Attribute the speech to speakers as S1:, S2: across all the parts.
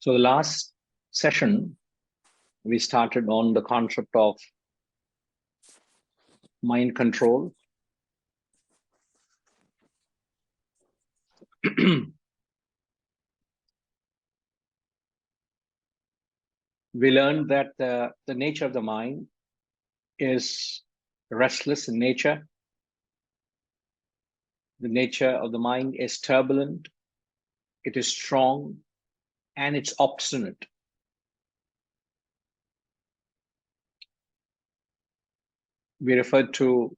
S1: So the last session, we started on the concept of mind control. We learned that the nature of the mind is restless in nature. The nature of the mind is turbulent, it is strong, and it's obstinate. We referred to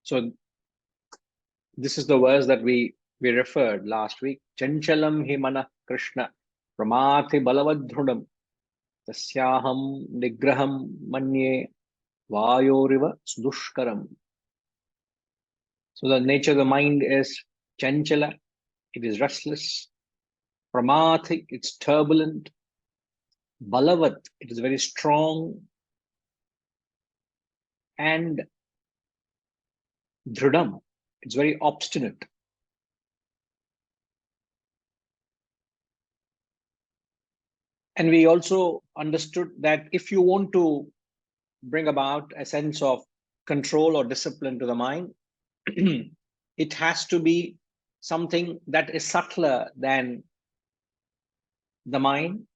S1: so this is the verse that we referred last week. Chanchalam himana Krishna pramati balavadhrudam tasyaham nigraham manye vayoriva sudushkaram. So the nature of the mind is chanchala, it is restless. Pramati, it's turbulent. Balavat, it is very strong. And dhrudam, it's very obstinate. And we also understood that if you want to bring about a sense of control or discipline to the mind, it has to be something that is subtler than the mind.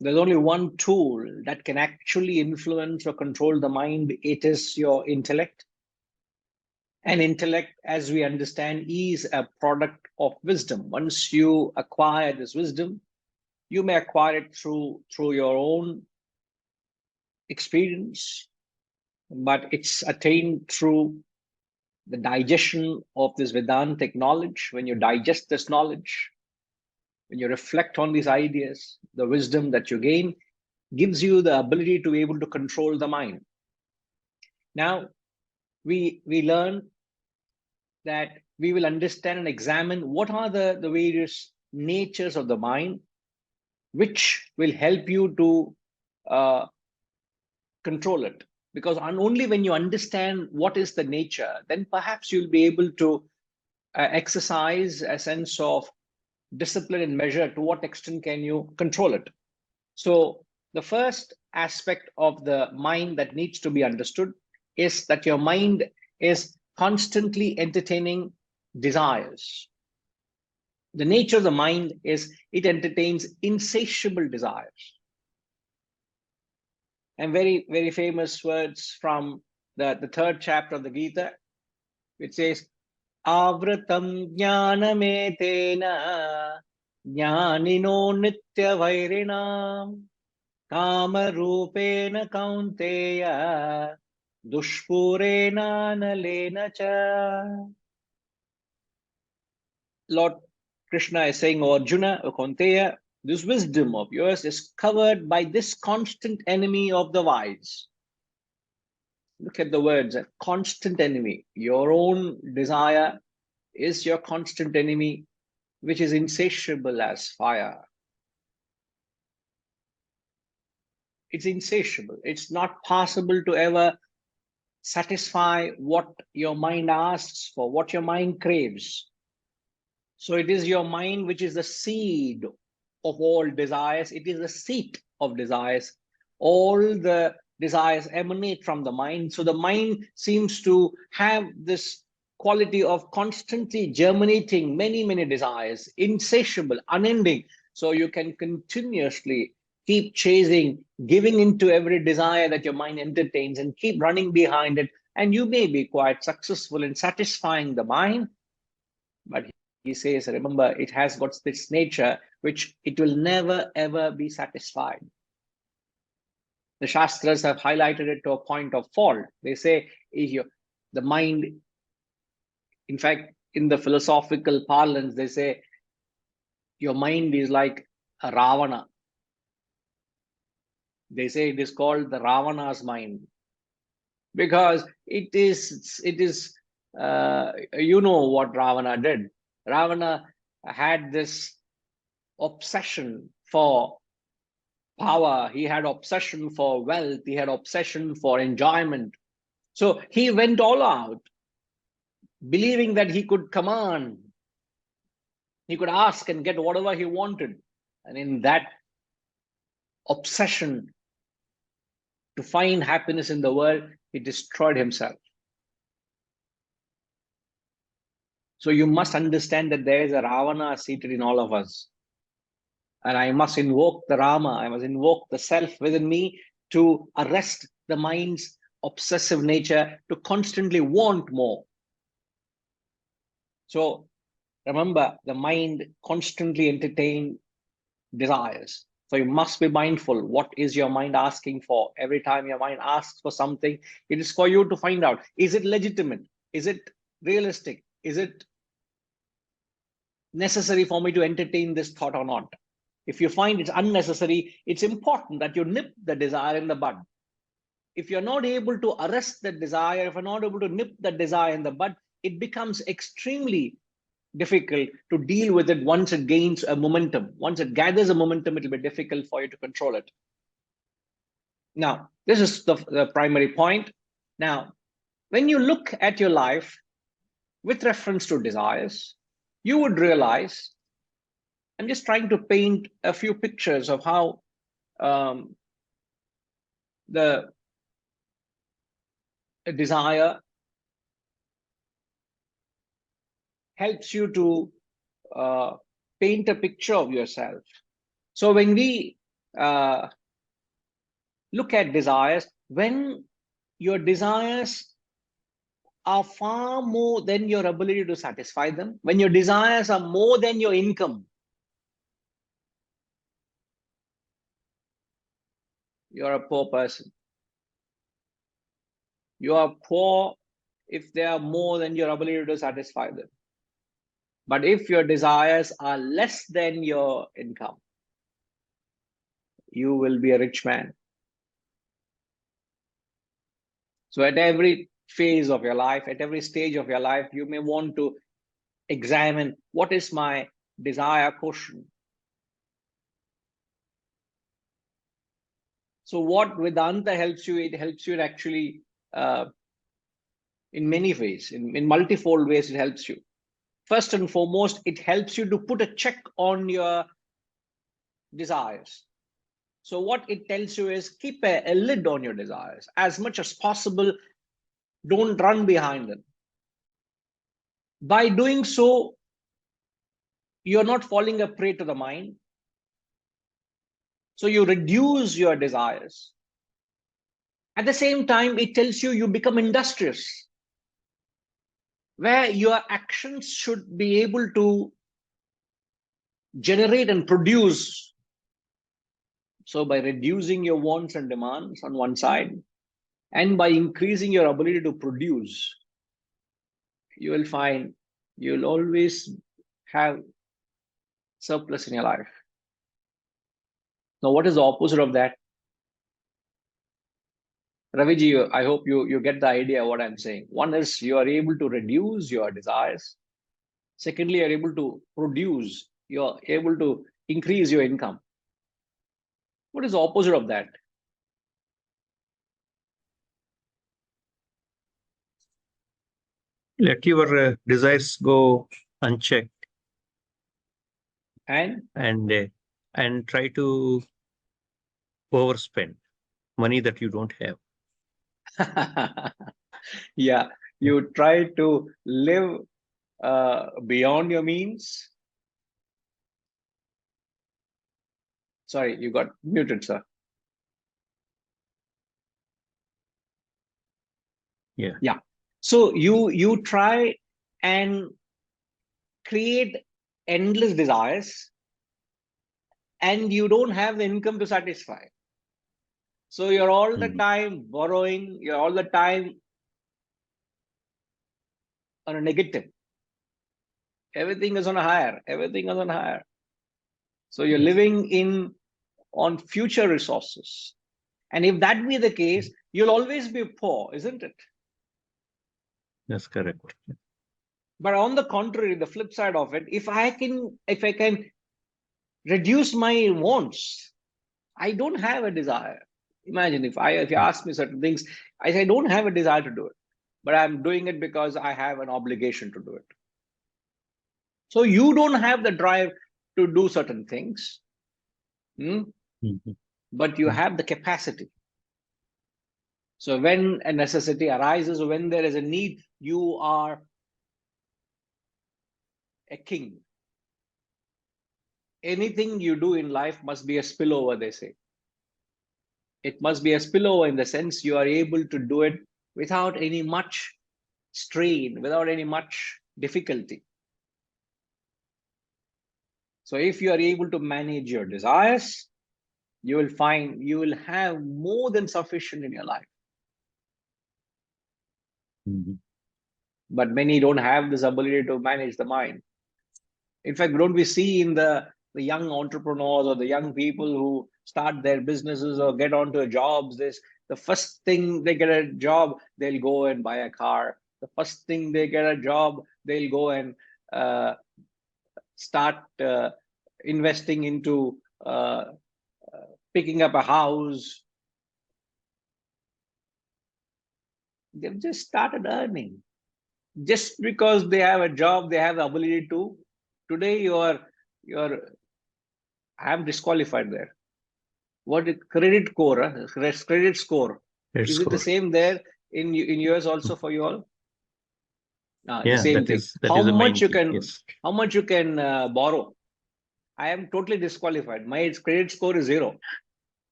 S1: There's only one tool that can actually influence or control the mind. It is your intellect. And intellect, as we understand, is a product of wisdom. Once you acquire this wisdom, you may acquire it through your own experience, but it's attained through the digestion of this Vedantic knowledge. When you digest this knowledge, when you reflect on these ideas, the wisdom that you gain gives you the ability to be able to control the mind. Now, we learn that we will understand and examine what are the various natures of the mind, which will help you to control it. Because only when you understand what is the nature, then perhaps you'll be able to exercise a sense of discipline and measure to what extent can you control it. So the first aspect of the mind that needs to be understood is that your mind is constantly entertaining desires. The nature of the mind is it entertains insatiable desires. And very, very famous words from the third chapter of the Gita, which says, Avratam jnanametena jnanino nitya vairina kama rupena kaunteya dushpurena nalena cha. Lord Krishna is saying, O Arjuna, O Kaunteya, this wisdom of yours is covered by this constant enemy of the wise. Look at the words, a constant enemy. Your own desire is your constant enemy, which is insatiable as fire. It's insatiable. It's not possible to ever satisfy what your mind asks for, what your mind craves. So it is your mind which is the seed of all desires. It is the seat of desires. All the desires emanate from the mind. So the mind seems to have this quality of constantly germinating many, many desires, insatiable, unending. So you can continuously keep chasing, giving into every desire that your mind entertains and keep running behind it. And you may be quite successful in satisfying the mind, but he says, remember, it has got this nature which it will never, ever be satisfied. The Shastras have highlighted it to a point of fault. They say the mind, in fact, in the philosophical parlance, they say Your mind is like a Ravana. They say it is called the Ravana's mind because you know what Ravana did. Ravana had this obsession for power, he had obsession for wealth, he had obsession for enjoyment. So he went all out, believing that he could command, he could ask and get whatever he wanted. And in that obsession to find happiness in the world, he destroyed himself. So you must understand that there is a Ravana seated in all of us. And I must invoke the Rama, I must invoke the self within me to arrest the mind's obsessive nature to constantly want more. So remember, the mind constantly entertains desires. So you must be mindful. What is your mind asking for? Every time your mind asks for something, it is for you to find out, is it legitimate? Is it realistic? Is it necessary for me to entertain this thought or not? If you find it's unnecessary, it's important that you nip the desire in the bud. If you're not able to arrest that desire, if you're not able to nip that desire in the bud, it becomes extremely difficult to deal with it once it gains a momentum. Once it gathers a momentum, it'll be difficult for you to control it. Now, this is the primary point. Now, when you look at your life with reference to desires, you would realize, I'm just trying to paint a few pictures of how the desire helps you to paint a picture of yourself. So when we look at desires, when your desires are far more than your ability to satisfy them, when your desires are more than your income, you're a poor person. You are poor if they are more than your ability to satisfy them. But if your desires are less than your income, you will be a rich man. So at every phase of your life, at every stage of your life, you may want to examine, what is my desire quotient? So what Vedanta helps you, it helps you actually in many ways, in multifold ways, it helps you. First and foremost, it helps you to put a check on your desires. So what it tells you is keep a lid on your desires as much as possible. Don't run behind them. By doing so, you're not falling a prey to the mind. So you reduce your desires. At the same time, it tells you you become industrious, where your actions should be able to generate and produce. So by reducing your wants and demands on one side, and by increasing your ability to produce, you will find you'll always have surplus in your life. Now, what is the opposite of that? Raviji, I hope you get the idea of what I'm saying. One is you are able to reduce your desires. Secondly, you're able to produce, you're able to increase your income. What is the opposite of that?
S2: Let your desires go unchecked
S1: And
S2: try to overspend money that you don't have.
S1: yeah, you try to live beyond your means. Sorry, you got muted, sir. Yeah. So you try and create endless desires, and you don't have the income to satisfy. So you're all the time borrowing, you're all the time on a negative. Everything is on a higher, everything is on higher. So you're living on future resources. And if that be the case, you'll always be poor, isn't it?
S2: That's correct.
S1: But on the contrary, the flip side of it, if I can reduce my wants, I don't have a desire. Imagine if you ask me certain things, I say I don't have a desire to do it, but I'm doing it because I have an obligation to do it. So you don't have the drive to do certain things, but you have the capacity. So when a necessity arises, when there is a need, you are a king. Anything you do in life must be a spillover, they say. It must be a spillover in the sense you are able to do it without any much strain, without any much difficulty. So if you are able to manage your desires, you will find you will have more than sufficient in your life. But many don't have this ability to manage the mind. In fact, don't we see in the young entrepreneurs or the young people who start their businesses or get onto jobs, the first thing they get a job, they'll go and buy a car. The first thing they get a job, they'll go and start investing into picking up a house. They've just started earning. Just because they have a job, they have the ability to. Today, I'm disqualified there. What is credit score? Credit score. Is it the same there in US also for you all? The same thing. How much you can? Yes. How much you can borrow? I am totally disqualified. My credit score is 0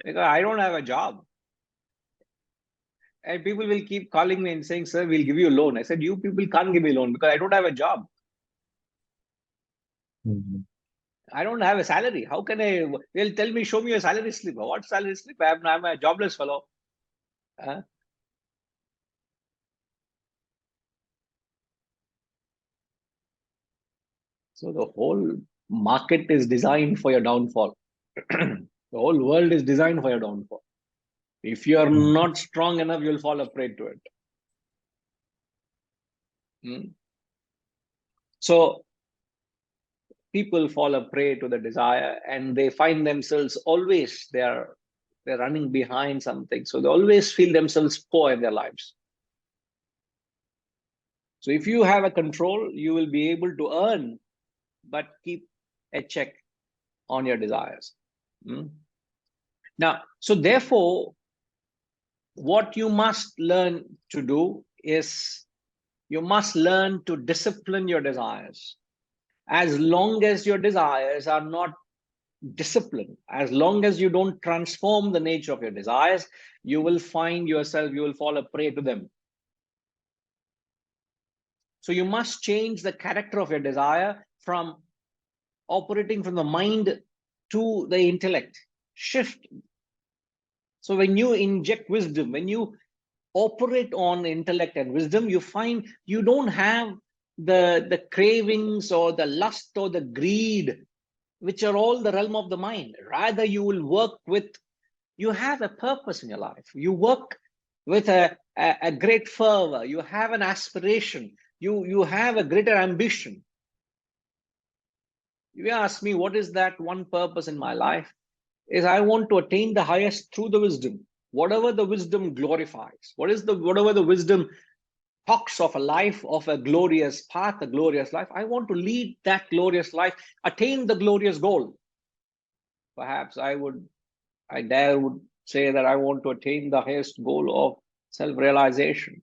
S1: because I don't have a job. And people will keep calling me and saying, "Sir, we'll give you a loan." I said, "You people can't give me a loan because I don't have a job. I don't have a salary. How can I?" They'll tell me, "Show me your salary slip." What salary slip? I'm a jobless fellow. So the whole market is designed for your downfall. The whole world is designed for your downfall. If you are not strong enough, you'll fall a prey to it. So people fall a prey to the desire, and they find themselves always they're running behind something. So they always feel themselves poor in their lives. So if you have a control, you will be able to earn, but keep a check on your desires. Now, so therefore, what you must learn to do is you must learn to discipline your desires. As long as your desires are not disciplined, as long as you don't transform the nature of your desires, you will find yourself, you will fall a prey to them. So you must change the character of your desire from operating from the mind to the intellect. Shift. So when you inject wisdom, when you operate on intellect and wisdom, you find you don't have the cravings or the lust or the greed, which are all the realm of the mind. Rather, you will work with, you have a purpose in your life. You work with a great fervor. You have an aspiration. You have a greater ambition. You ask me, what is that one purpose in my life? Is I want to attain the highest through the wisdom. Whatever the wisdom glorifies, whatever the wisdom talks of a life, of a glorious path, a glorious life, I want to lead that glorious life, attain the glorious goal. Perhaps I would say that I want to attain the highest goal of self-realization.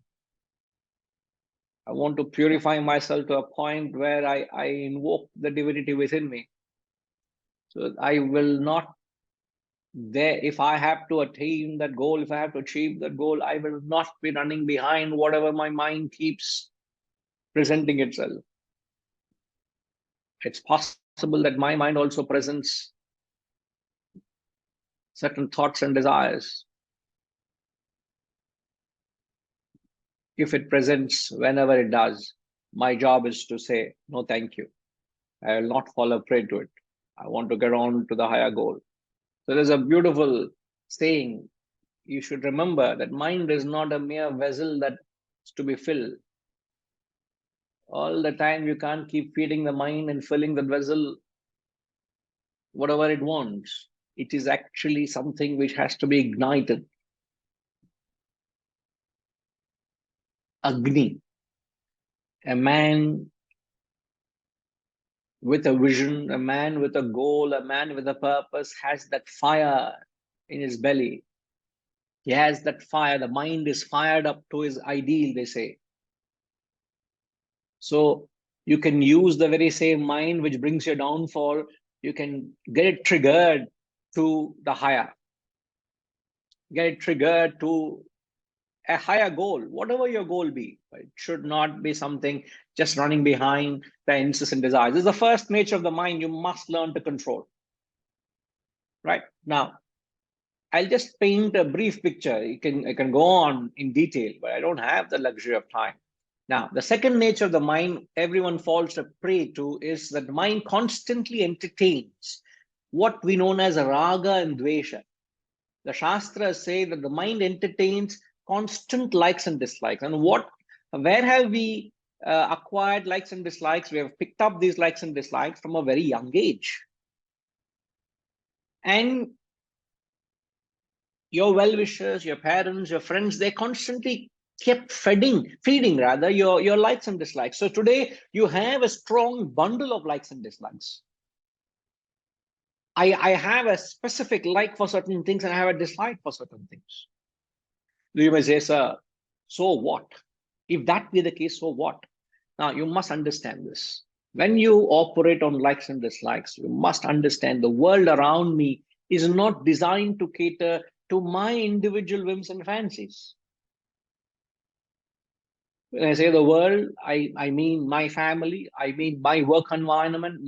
S1: I want to purify myself to a point where I invoke the divinity within me. So I will not if I have to attain that goal, if I have to achieve that goal, I will not be running behind whatever my mind keeps presenting itself. It's possible that my mind also presents certain thoughts and desires. If it presents, whenever it does, my job is to say, no, thank you. I will not fall a prey to it. I want to get on to the higher goal. So there's a beautiful saying. You should remember that mind is not a mere vessel that's to be filled. All the time, you can't keep feeding the mind and filling the vessel whatever it wants. It is actually something which has to be ignited. Agni, a man with a vision, a man with a goal, a man with a purpose has that fire in his belly. He has that fire. The mind is fired up to his ideal, they say. So you can use the very same mind which brings your downfall, you can get it triggered to the higher, get it triggered to a higher goal, whatever your goal be. It should not be something just running behind the incessant desires. This is the first nature of the mind you must learn to control. Right? Now, I'll just paint a brief picture. I can go on in detail, but I don't have the luxury of time. Now, the second nature of the mind everyone falls a prey to is that the mind constantly entertains what we know as raga and dvesha. The Shastras say that the mind entertains constant likes and dislikes. And where have we acquired likes and dislikes? We have picked up these likes and dislikes from a very young age. And your well-wishers, your parents, your friends, they constantly kept feeding rather your likes and dislikes. So today you have a strong bundle of likes and dislikes. I have a specific like for certain things and I have a dislike for certain things. You may say, sir, so what? If that be the case, so what? Now you must understand this. When you operate on likes and dislikes, you must understand the world around me is not designed to cater to my individual whims and fancies. When I say the world, I mean my family, I mean my work environment,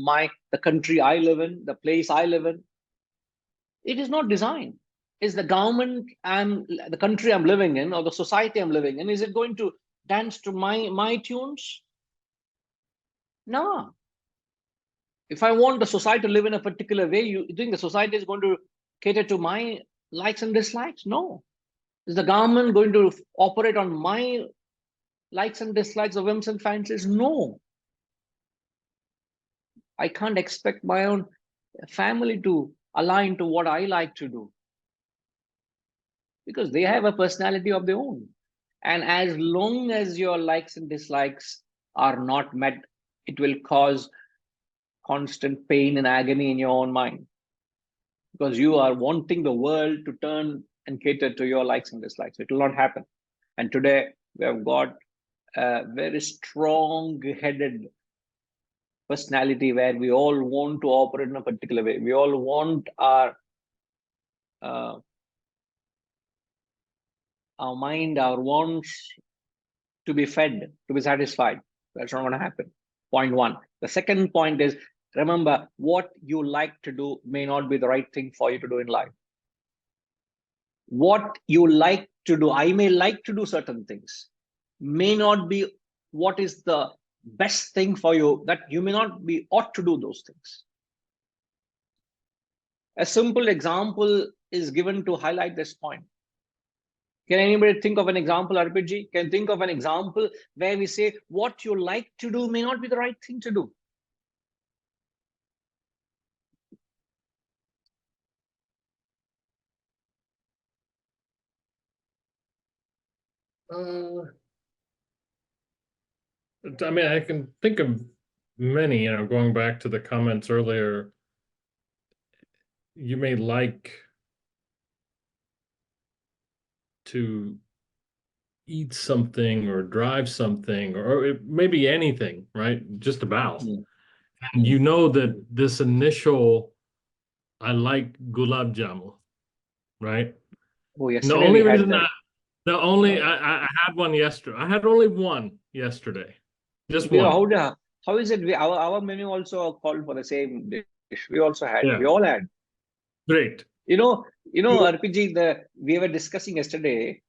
S1: the country I live in, the place I live in. It is not designed. Is the government and the country I'm living in or the society I'm living in, is it going to dance to my tunes? No. If I want the society to live in a particular way, you think the society is going to cater to my likes and dislikes? No. Is the government going to operate on my likes and dislikes of whims and fancies? No. I can't expect my own family to align to what I like to do because they have a personality of their own. And as long as your likes and dislikes are not met, it will cause constant pain and agony in your own mind because you are wanting the world to turn and cater to your likes and dislikes. It will not happen. And today we have got a very strong-headed personality where we all want to operate in a particular way. We all want our mind, our wants to be fed, to be satisfied. That's not going to happen. Point one. The second point is, remember, what you like to do may not be the right thing for you to do in life. What you like to do, I may like to do certain things, may not be what is the best thing for you, that you may not be ought to do those things. A simple example is given to highlight this point. Can anybody think of an example, RPG? Can think of an example where we say what you like to do may not be the right thing to do?
S3: I mean, I can think of many, going back to the comments earlier. You may like to eat something or drive something, or it may be anything, right? Just about. And you know that this initial, I like gulab jamun, right?
S1: Oh,
S3: And the
S1: yesterday
S3: only
S1: we had
S3: reason
S1: that.
S3: I had one yesterday. I had only one yesterday. Just one.
S1: How is it? Our menu also called for the same dish. We also had.
S3: Yeah.
S1: We all had.
S3: Great.
S1: RPG. We were discussing yesterday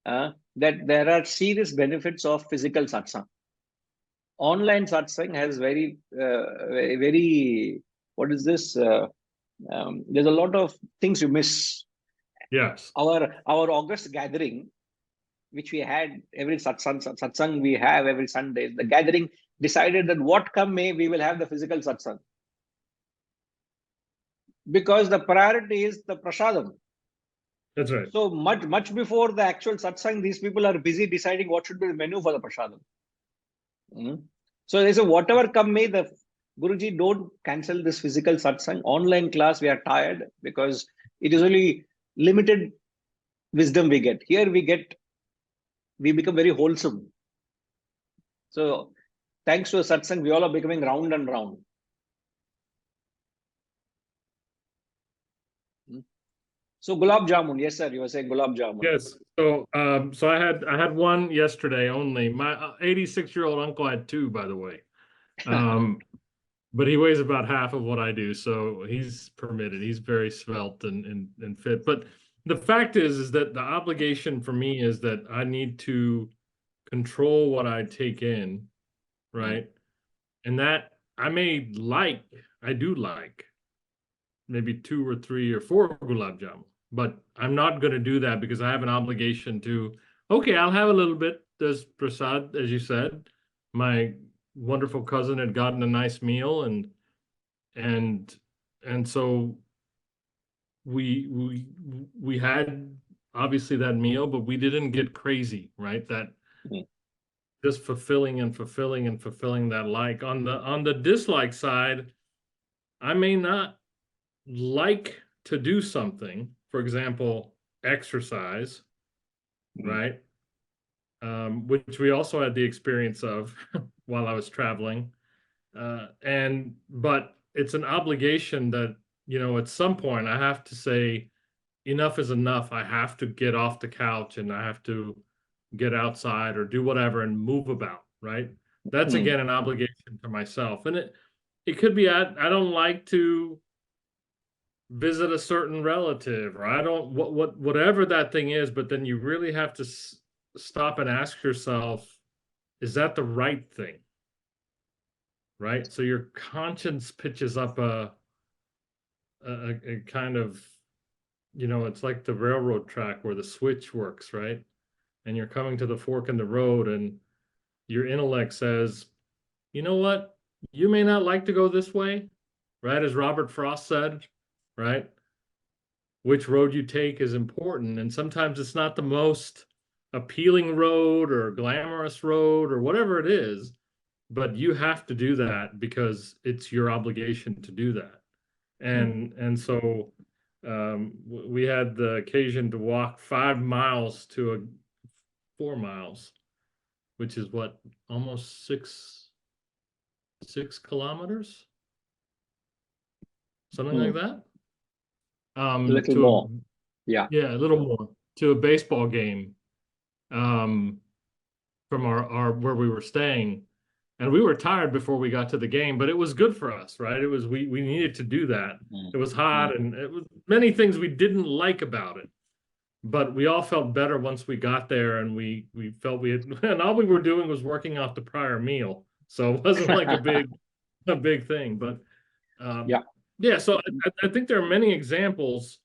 S1: that there are serious benefits of physical satsang. Online satsang has very what is this? There's a lot of things you miss.
S3: Yes.
S1: Our August gathering, which we had every satsang we have every Sunday, the gathering decided that what come may, we will have the physical satsang. Because the priority is the prasadam.
S3: That's right.
S1: So much before the actual satsang, these people are busy deciding what should be the menu for the prasadam. So they say, whatever come may, the Guruji, don't cancel this physical satsang. Online class, we are tired because it is only limited wisdom we get. Here we become very wholesome. So thanks to a satsang, we all are becoming round and round. So gulab jamun, yes sir, you were saying gulab jamun.
S3: Yes. So so I had one yesterday only. My 86-year-old uncle had two, by the way. But he weighs about half of what I do, so he's permitted. He's very svelte and fit. But the fact is that the obligation for me is that I need to control what I take in, right? And that I do like maybe 2 or 3 or 4 gulab jamun, but I'm not going to do that because I have an obligation to, okay, I'll have a little bit. There's prasad, as you said. My wonderful cousin had gotten a nice meal, and so we had obviously that meal, but we didn't get crazy, right? That just fulfilling that like. On the dislike side, I may not like to do something, for example, exercise, right? Which we also had the experience of while I was traveling. But it's an obligation that, at some point I have to say, enough is enough. I have to get off the couch and I have to get outside or do whatever and move about, right? That's again an obligation to myself. And it could be I don't like to visit a certain relative, or I don't whatever that thing is, but then you really have to stop and ask yourself, is that the right thing? Right? So your conscience pitches up a kind of, it's like the railroad track where the switch works, right? And you're coming to the fork in the road and your intellect says, you know what? You may not like to go this way, right? As Robert Frost said, right? Which road you take is important. And sometimes it's not the most appealing road or glamorous road or whatever it is, but you have to do that because it's your obligation to do that. And so we had the occasion to walk 4 miles, which is what, almost 6 kilometers, something like that.
S1: A little more. Yeah,
S3: a little more, to a baseball game from our where we were staying. And we were tired before we got to the game, but it was good for us, right? It was, we needed to do that. It was hot and it was many things we didn't like about it, but we all felt better once we got there, and we felt we had, and all we were doing was working off the prior meal. So it wasn't like a big thing, but yeah. So I think there are many examples,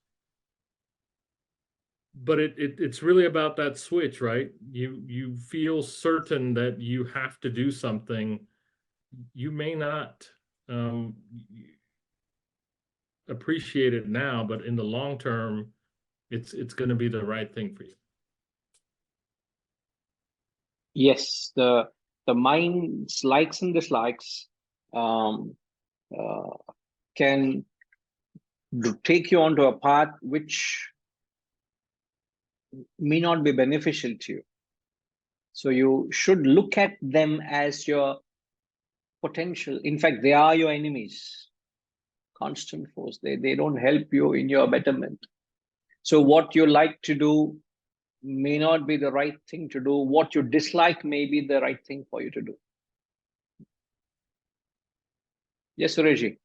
S3: but it's really about that switch, right? You feel certain that you have to do something. You may not appreciate it now, but in the long term, it's going to be the right thing for you.
S1: Yes, the mind's likes and dislikes can take you onto a path which may not be beneficial to you. So you should look at them as your potential. In fact, they are your enemies. Constant force. They don't help you in your betterment. So what you like to do may not be the right thing to do. What you dislike may be the right thing for you to do. Yes, Suresh.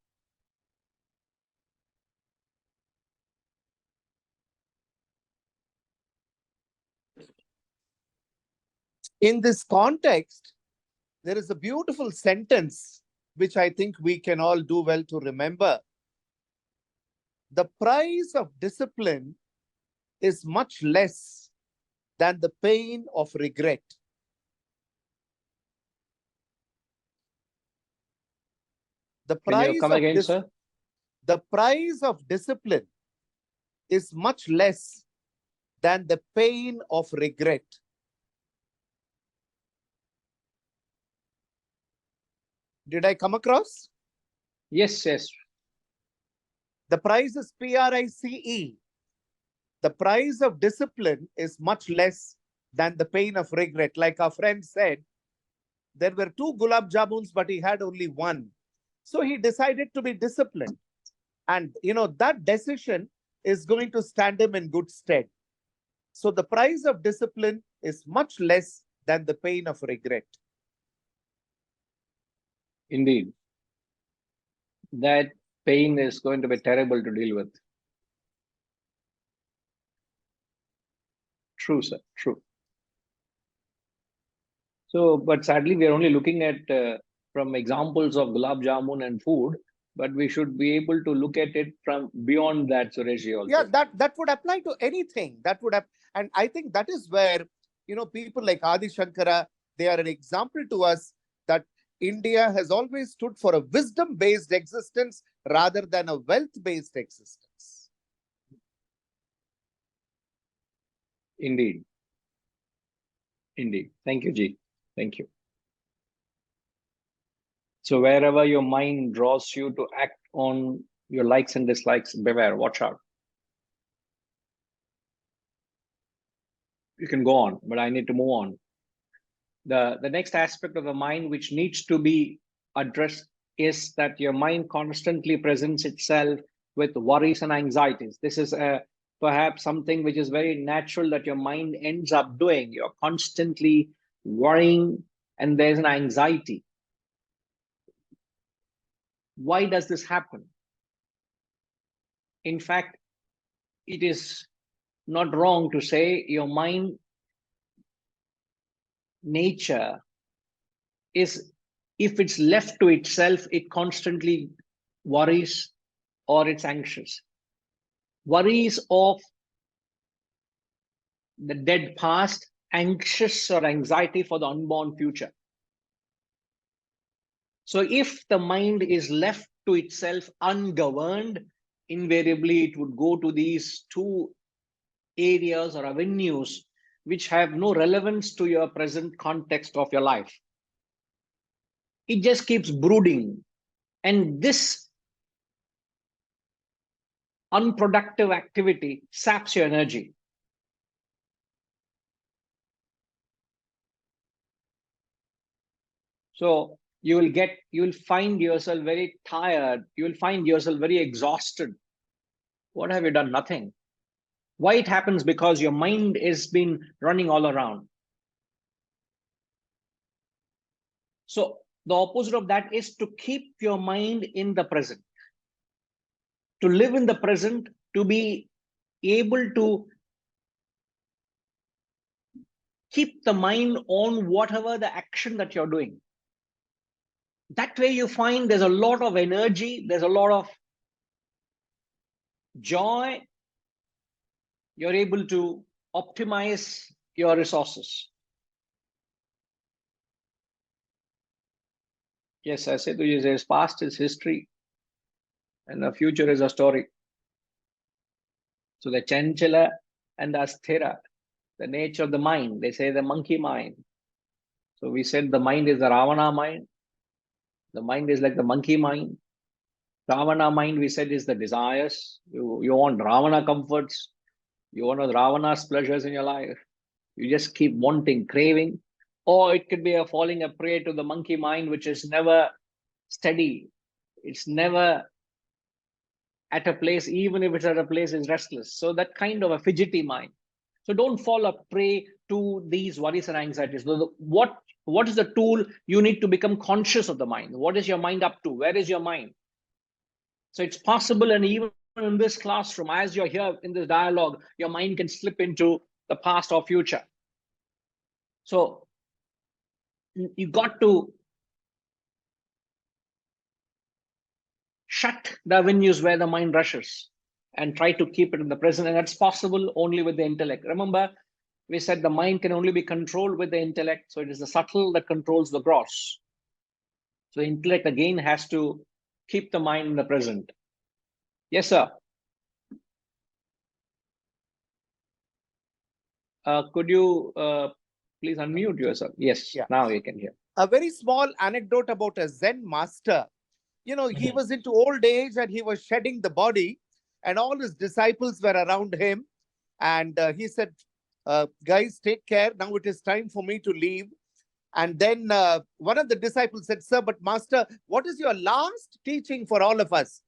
S4: In this context, there is a beautiful sentence which I think we can all do well to remember. The price of discipline is much less than the pain of regret. The
S1: Can you come again, sir?
S4: The price of discipline is much less than the pain of regret. Did I come across?
S1: Yes, yes.
S4: The price is PRICE. The price of discipline is much less than the pain of regret. Like our friend said, there were 2 gulab jamuns, but he had only 1. So he decided to be disciplined. And, that decision is going to stand him in good stead. So the price of discipline is much less than the pain of regret.
S1: Indeed. That pain is going to be terrible to deal with. True, sir. True. So, but sadly, we are only looking at from examples of gulab jamun and food, but we should be able to look at it from beyond that, Suresh also.
S4: Yeah, that would apply to anything. And I think that is where, people like Adi Shankara, they are an example to us that India has always stood for a wisdom-based existence rather than a wealth-based existence.
S1: Indeed. Indeed. Thank you, Ji. Thank you. So wherever your mind draws you to act on your likes and dislikes, beware, watch out. You can go on, but I need to move on. The next aspect of the mind which needs to be addressed is that your mind constantly presents itself with worries and anxieties. This is perhaps something which is very natural that your mind ends up doing. You're constantly worrying and there's an anxiety. Why does this happen? In fact, it is not wrong to say your mind nature is, if it's left to itself, it constantly worries or it's anxious. Worries of the dead past, anxious or anxiety for the unborn future. So if the mind is left to itself ungoverned, invariably it would go to these 2 areas or avenues which have no relevance to your present context of your life. It just keeps brooding. And this unproductive activity saps your energy. So you will find yourself very tired. You will find yourself very exhausted. What have you done? Nothing. Why it happens? Because your mind has been running all around. So the opposite of that is to keep your mind in the present, to live in the present, to be able to keep the mind on whatever the action that you're doing. That way you find there's a lot of energy, there's a lot of joy. You're able to optimize your resources. Yes, I said to you, there's past is history and the future is a story. So the chanchala and the asthira, the nature of the mind, they say the monkey mind. So we said the mind is the Ravana mind. The mind is like the monkey mind. Ravana mind, we said, is the desires. You want Ravana comforts. You want Ravana's pleasures in your life. You just keep wanting, craving. Or it could be a falling a prey to the monkey mind, which is never steady. It's never at a place, even if it's at a place, is restless. So that kind of a fidgety mind. So don't fall a prey to these worries and anxieties. What is the tool? You need to become conscious of the mind. What is your mind up to? Where is your mind? So it's possible, and even in this classroom, as you're here in this dialogue, your mind can slip into the past or future. So you got to shut the avenues where the mind rushes and try to keep it in the present. And that's possible only with the intellect. Remember, we said the mind can only be controlled with the intellect. So it is the subtle that controls the gross. So the intellect again has to keep the mind in the present. Yes, sir. Could you please unmute yourself? Yes,
S4: Yeah.
S1: now you can hear.
S4: A very small anecdote about a Zen master. He was into old age and he was shedding the body, and all his disciples were around him. And he said, guys, take care. Now it is time for me to leave. And then one of the disciples said, sir, but master, what is your last teaching for all of us?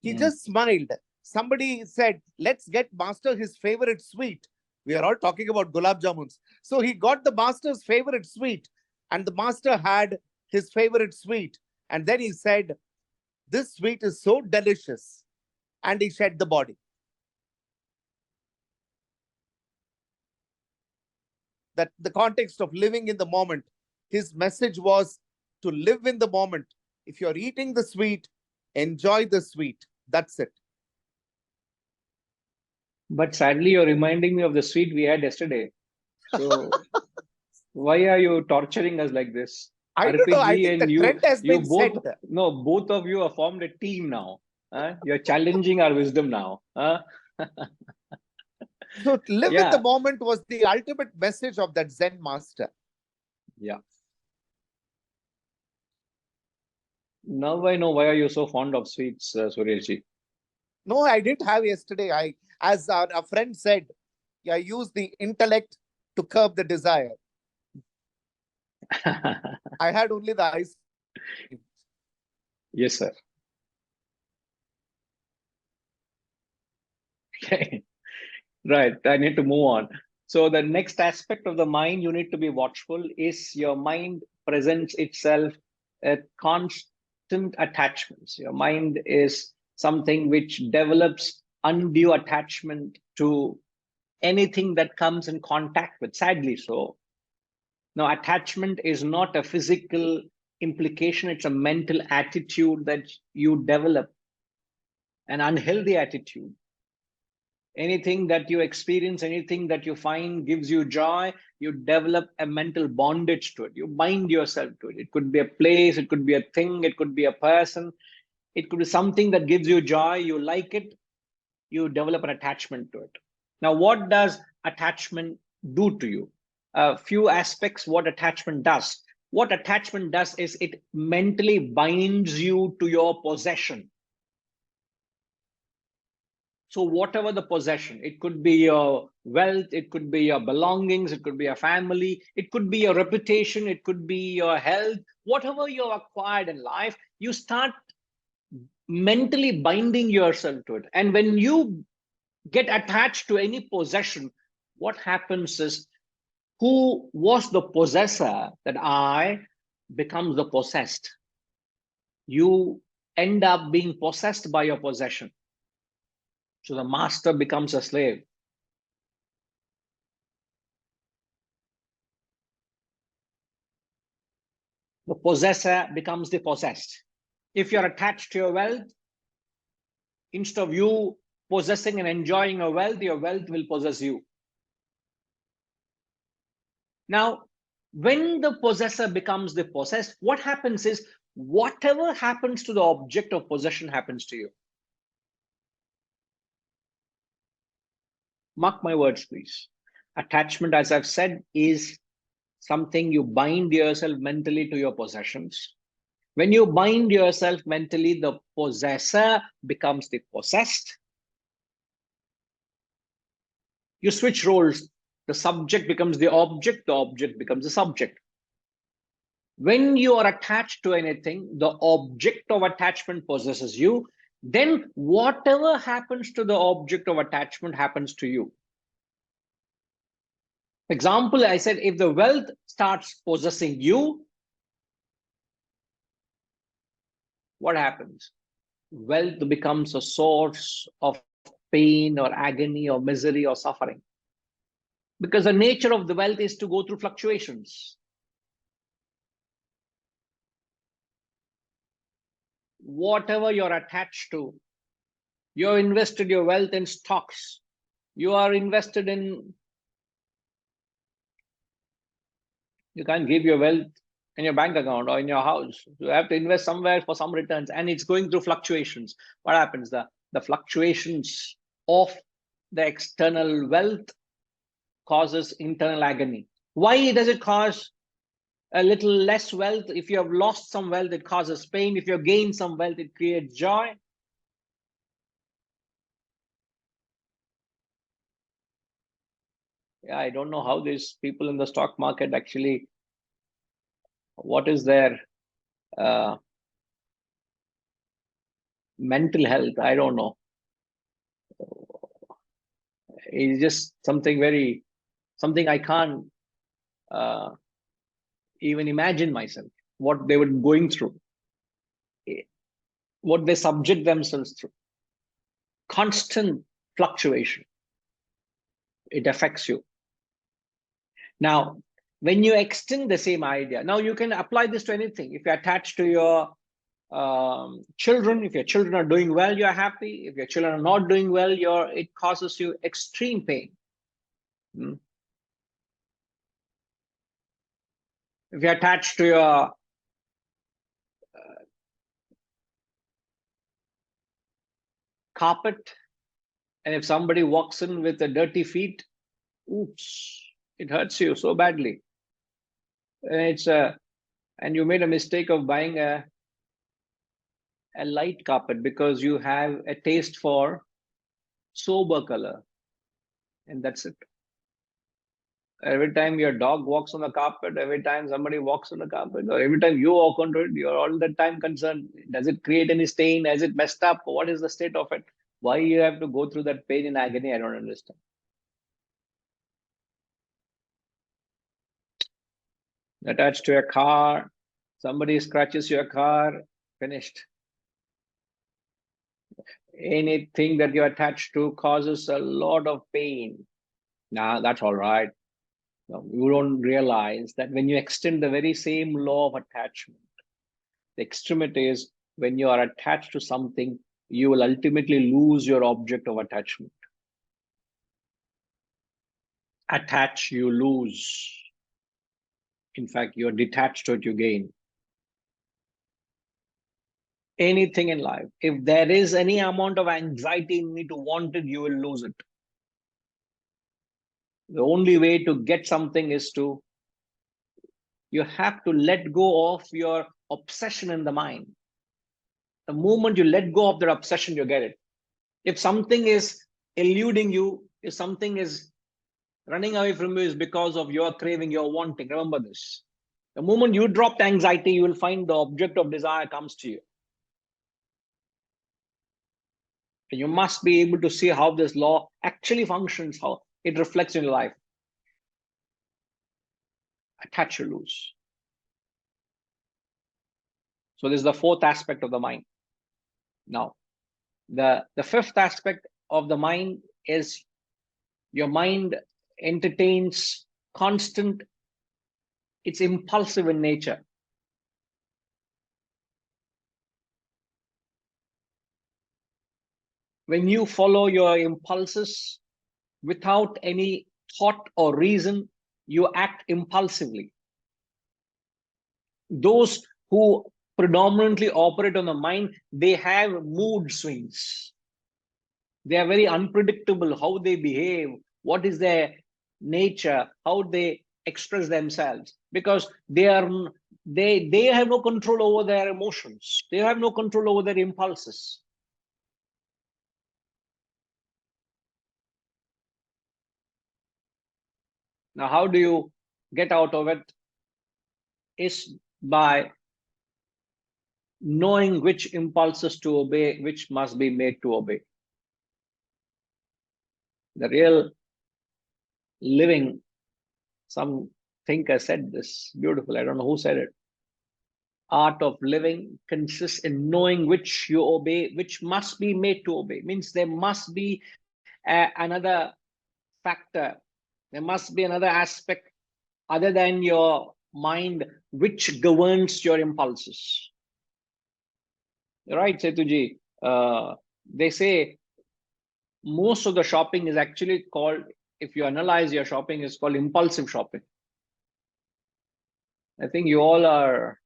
S4: He just smiled. Somebody said, let's get master his favorite sweet. We are all talking about gulab jamuns. So he got the master's favorite sweet, and the master had his favorite sweet. And then he said, this sweet is so delicious. And he shed the body. That the context of living in the moment, his message was to live in the moment. If you're eating the sweet, enjoy the sweet. That's it.
S1: But sadly, you're reminding me of the sweet we had yesterday. So why are you torturing us like this?
S4: I don't know. I
S1: RPG
S4: think
S1: and
S4: the trend has
S1: you
S4: been
S1: both,
S4: set.
S1: no, both of you have formed a team now. You're challenging our wisdom now.
S4: So live in
S1: Yeah.
S4: the moment was the ultimate message of that Zen master.
S1: Yeah. Now I know why are you so fond of sweets, Sureshji.
S4: No, I didn't have yesterday. As a friend said, I use the intellect to curb the desire. I had only the ice cream.
S1: Yes, sir. Okay. Right. I need to move on. So the next aspect of the mind you need to be watchful is your mind presents itself at constant attachments. Your mind is something which develops undue attachment to anything that comes in contact with, sadly so. Now, attachment is not a physical implication, it's a mental attitude that you develop, an unhealthy attitude. Anything that you experience, anything that you find gives you joy, you develop a mental bondage to it. You bind yourself to it. It could be a place, it could be a thing, it could be a person, it could be something that gives you joy. You like it, you develop an attachment to it. Now, what does attachment do to you? A few aspects what attachment does. What attachment does is it mentally binds you to your possession. So whatever the possession, it could be your wealth, it could be your belongings, it could be a family, it could be your reputation, it could be your health, whatever you acquired in life, you start mentally binding yourself to it. And when you get attached to any possession, what happens is, who was the possessor, that I, becomes the possessed. You end up being possessed by your possession. So the master becomes a slave. The possessor becomes the possessed. If you're attached to your wealth, instead of you possessing and enjoying your wealth will possess you. Now, when the possessor becomes the possessed, what happens is, whatever happens to the object of possession happens to you. Mark my words, please. Attachment, as I've said, is something you bind yourself mentally to your possessions. When you bind yourself mentally, the possessor becomes the possessed. You switch roles. The subject becomes the object becomes the subject. When you are attached to anything, the object of attachment possesses you. Then whatever happens to the object of attachment happens to you. Example, I said, if the wealth starts possessing you, what happens? Wealth becomes a source of pain or agony or misery or suffering. Because the nature of the wealth is to go through fluctuations. whatever you're attached to. You're invested your wealth in stocks. You are invested in, you can't give your wealth in your bank account or in your house. You have to invest somewhere for some returns, and it's going through fluctuations. What happens? The fluctuations of the external wealth causes internal agony. Why does it cause a little less wealth? If you have lost some wealth, it causes pain. If you have gained some wealth, it creates joy. Yeah, I don't know how these people in the stock market actually, what is their mental health? I don't know. It's just something I can't even imagine myself, what they were going through, what they subject themselves through. Constant fluctuation. It affects you. Now, when you extend the same idea, now you can apply this to anything. If you're attached to your children, if your children are doing well, you're happy. If your children are not doing well, it causes you extreme pain. If you're attached to your carpet, and if somebody walks in with a dirty feet, oops, it hurts you so badly. And you made a mistake of buying a light carpet because you have a taste for sober color, and that's it. Every time your dog walks on the carpet, every time somebody walks on the carpet, or every time you walk onto it, you're all the time concerned. Does it create any stain? Has it messed up? What is the state of it? Why you have to go through that pain and agony? I don't understand. Attached to a car, somebody scratches your car, finished. Anything that you're attached to causes a lot of pain. Nah, that's all right. No, you don't realize that when you extend the very same law of attachment, the extremity is when you are attached to something, you will ultimately lose your object of attachment. Attach, you lose. In fact, you're detached to it, you gain. Anything in life, if there is any amount of anxiety in me to want it, you will lose it. The only way to get something is you have to let go of your obsession in the mind. The moment you let go of that obsession, you get it. If something is eluding you, if something is running away from you, is because of your craving, your wanting. Remember this. The moment you drop the anxiety, you will find the object of desire comes to you. And you must be able to see how this law actually functions, how it reflects in your life. Attach or lose. So this is the fourth aspect of the mind. Now, the fifth aspect of the mind is your mind entertains constant, it's impulsive in nature. When you follow your impulses without any thought or reason, you act impulsively. Those who predominantly operate on the mind, they have mood swings. They are very unpredictable how they behave, what is their nature, how they express themselves, because they have no control over their emotions. They have no control over their impulses. Now, how do you get out of it? Is by knowing which impulses to obey, which must be made to obey. The real living, some thinker said this, beautiful, I don't know who said it. Art of living consists in knowing which you obey, which must be made to obey. Means there must be another factor. There must be another aspect other than your mind which governs your impulses. Right, Setuji. They say most of the shopping is actually called, if you analyze your shopping, is called impulsive shopping. I think you all are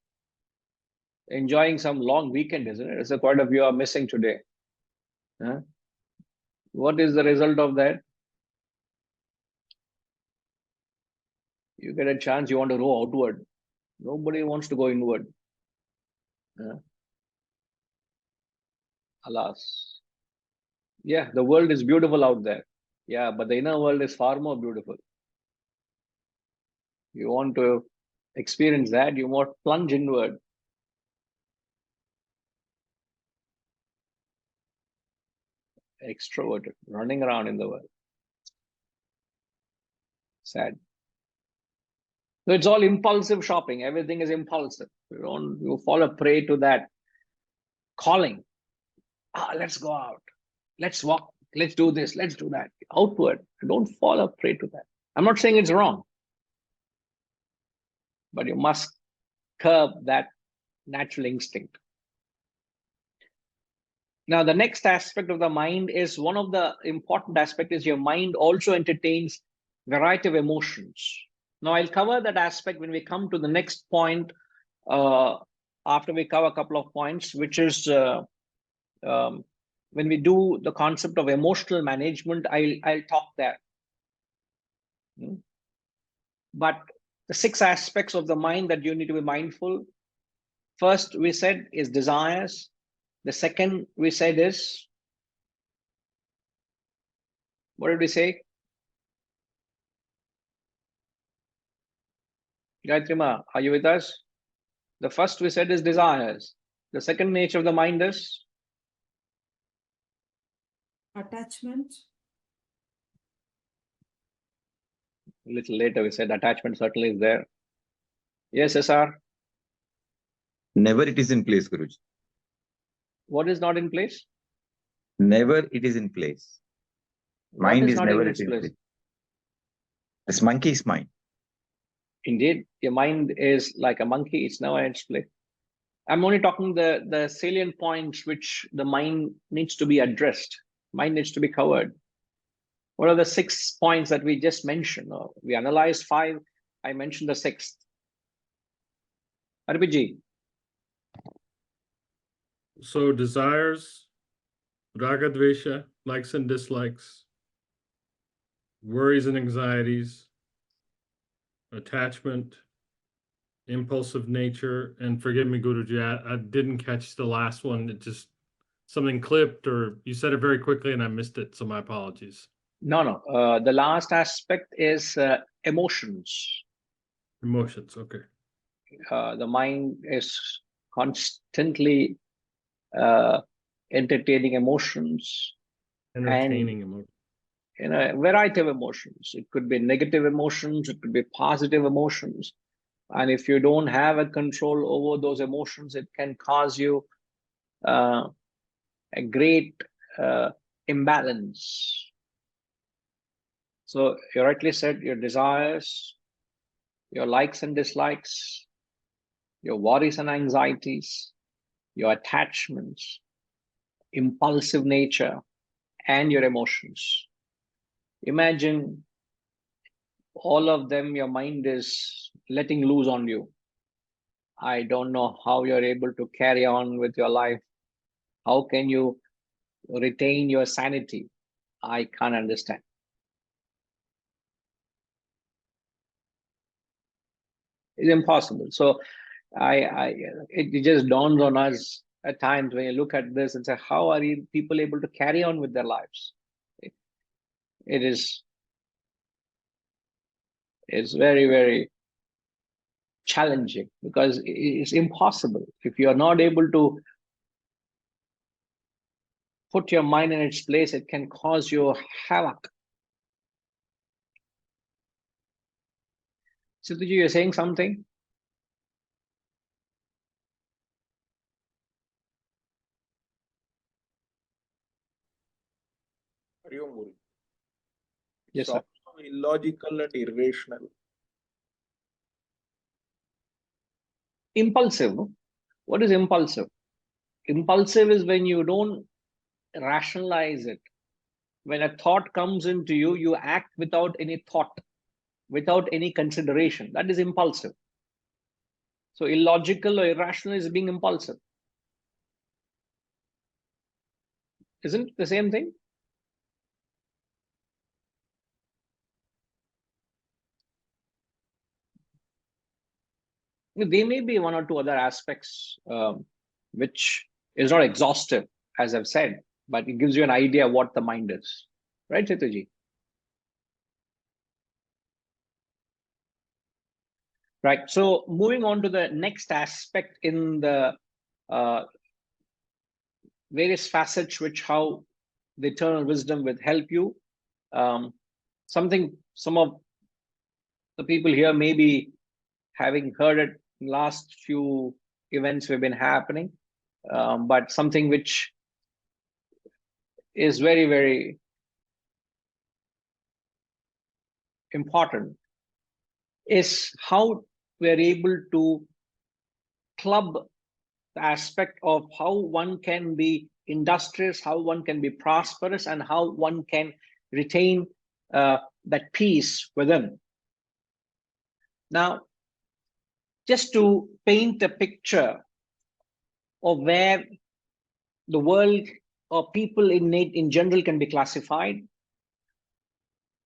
S1: enjoying some long weekend, isn't it? It's a quite of you are missing today. Huh? What is the result of that? You get a chance, you want to row outward. Nobody wants to go inward. Alas. Yeah, the world is beautiful out there. Yeah, but the inner world is far more beautiful. You want to experience that, you want plunge inward. Extroverted, running around in the world. Sad. So it's all impulsive shopping. Everything is impulsive. You fall a prey to that calling. Let's go out. Let's walk. Let's do this. Let's do that. Outward. Don't fall a prey to that. I'm not saying it's wrong, but you must curb that natural instinct. Now, the next aspect of the mind is one of the important aspects is your mind also entertains variety of emotions. Now, I'll cover that aspect when we come to the next point, after we cover a couple of points, which is when we do the concept of emotional management, I'll talk there. But the 6 aspects of the mind that you need to be mindful. First, we said is desires. The second we said is, what did we say? Gayatrima, are you with us? The first we said is desires. The second nature of the mind is
S5: attachment.
S1: A little later we said attachment certainly is there. Yes, SR.
S2: Never it is in place, Guruji.
S1: What is not in place?
S2: Never it is in place.
S1: What
S2: Mind
S1: is
S2: is
S1: not
S2: never
S1: in
S2: in
S1: its
S2: place.
S1: place?
S2: This monkey is mine.
S1: Indeed, your mind is like a monkey. It's never in its place. I'm only talking the salient points which the mind needs to be addressed. Mind needs to be covered. What are the 6 points that we just mentioned? We analyzed 5. I mentioned the 6th. Arbiji.
S3: So desires, raga dvesha, likes and dislikes, worries and anxieties, attachment, impulsive nature, and forgive me, Guruji, I didn't catch the last one. It just something clipped, or you said it very quickly and I missed it, so my apologies.
S1: No. The last aspect is emotions.
S3: Emotions, okay.
S1: The mind is constantly entertaining emotions,
S3: Entertaining emotions.
S1: a variety of emotions. It could be negative emotions, it could be positive emotions. And if you don't have a control over those emotions, it can cause you a great imbalance. So you rightly said your desires, your likes and dislikes, your worries and anxieties, your attachments, impulsive nature, and your emotions. Imagine all of them, your mind is letting loose on you. I don't know how you're able to carry on with your life. How can you retain your sanity? I can't understand. It's impossible. So it just dawns on us at times when you look at this and say, how are people able to carry on with their lives? It's very, very challenging because it's impossible. If you're not able to put your mind in its place, it can cause you havoc. Sidhuji, you're saying something? Yes, sir.
S6: Illogical and irrational.
S1: Impulsive. No? What is impulsive? Impulsive is when you don't rationalize it. When a thought comes into you, you act without any thought, without any consideration. That is impulsive. So illogical or irrational is being impulsive. Isn't it the same thing? There may be one or two other aspects which is not exhaustive, as I've said, but it gives you an idea of what the mind is. Right, Chituji? Right. So moving on to the next aspect in the various facets which how the eternal wisdom will help you. Some of the people here may be having heard it in last few events we've been happening, but something which is very, very important is how we're able to club the aspect of how one can be industrious, how one can be prosperous, and how one can retain that peace within. Now, just to paint a picture of where the world or people in general can be classified,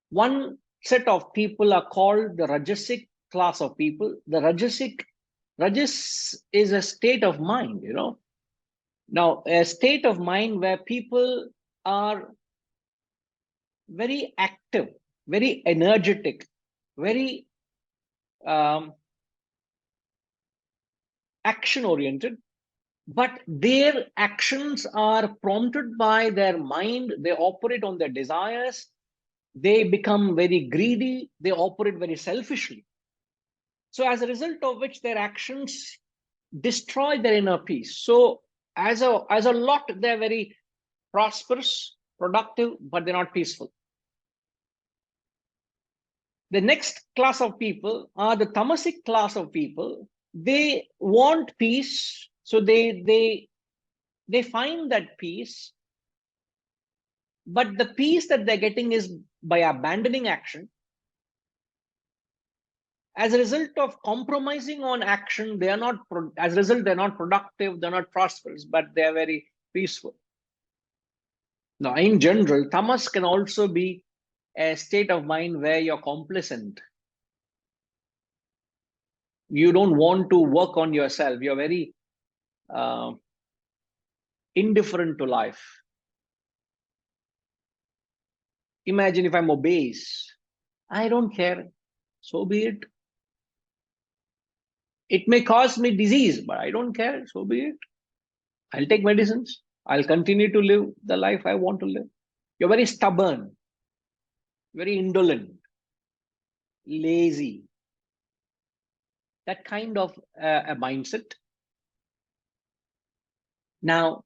S1: one set of people are called the Rajasic class of people. The Rajas is a state of mind, you know. Now, a state of mind where people are very active, very energetic, very action-oriented, but their actions are prompted by their mind. They operate on their desires. They become very greedy. They operate very selfishly. So as a result of which their actions destroy their inner peace. So as a lot, they're very prosperous, productive, but they're not peaceful. The next class of people are the tamasic class of people. They want peace, so they find that peace, but the peace that they're getting is by abandoning action. As a result of compromising on action, they are not, as a result, they're not productive, they're not prosperous, but they're very peaceful. Now, in general, tamas can also be a state of mind where you're complacent. You don't want to work on yourself. You're very indifferent to life. Imagine if I'm obese. I don't care. So be it. It may cause me disease, but I don't care. So be it. I'll take medicines. I'll continue to live the life I want to live. You're very stubborn, very indolent, lazy. That kind of a mindset. Now,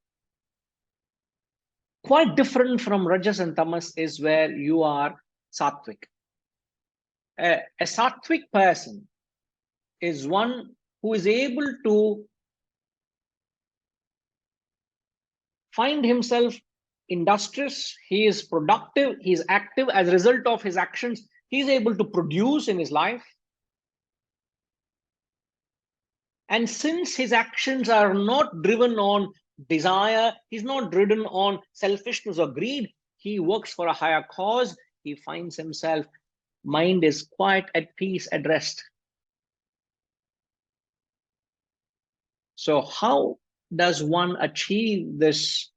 S1: quite different from Rajas and Tamas is where you are Sattvic. A Sattvic person is one who is able to find himself industrious, he is productive, he is active. As a result of his actions, he is able to produce in his life. And since his actions are not driven on desire, he's not driven on selfishness or greed, he works for a higher cause, he finds himself, mind is quite at peace, at rest. So how does one achieve this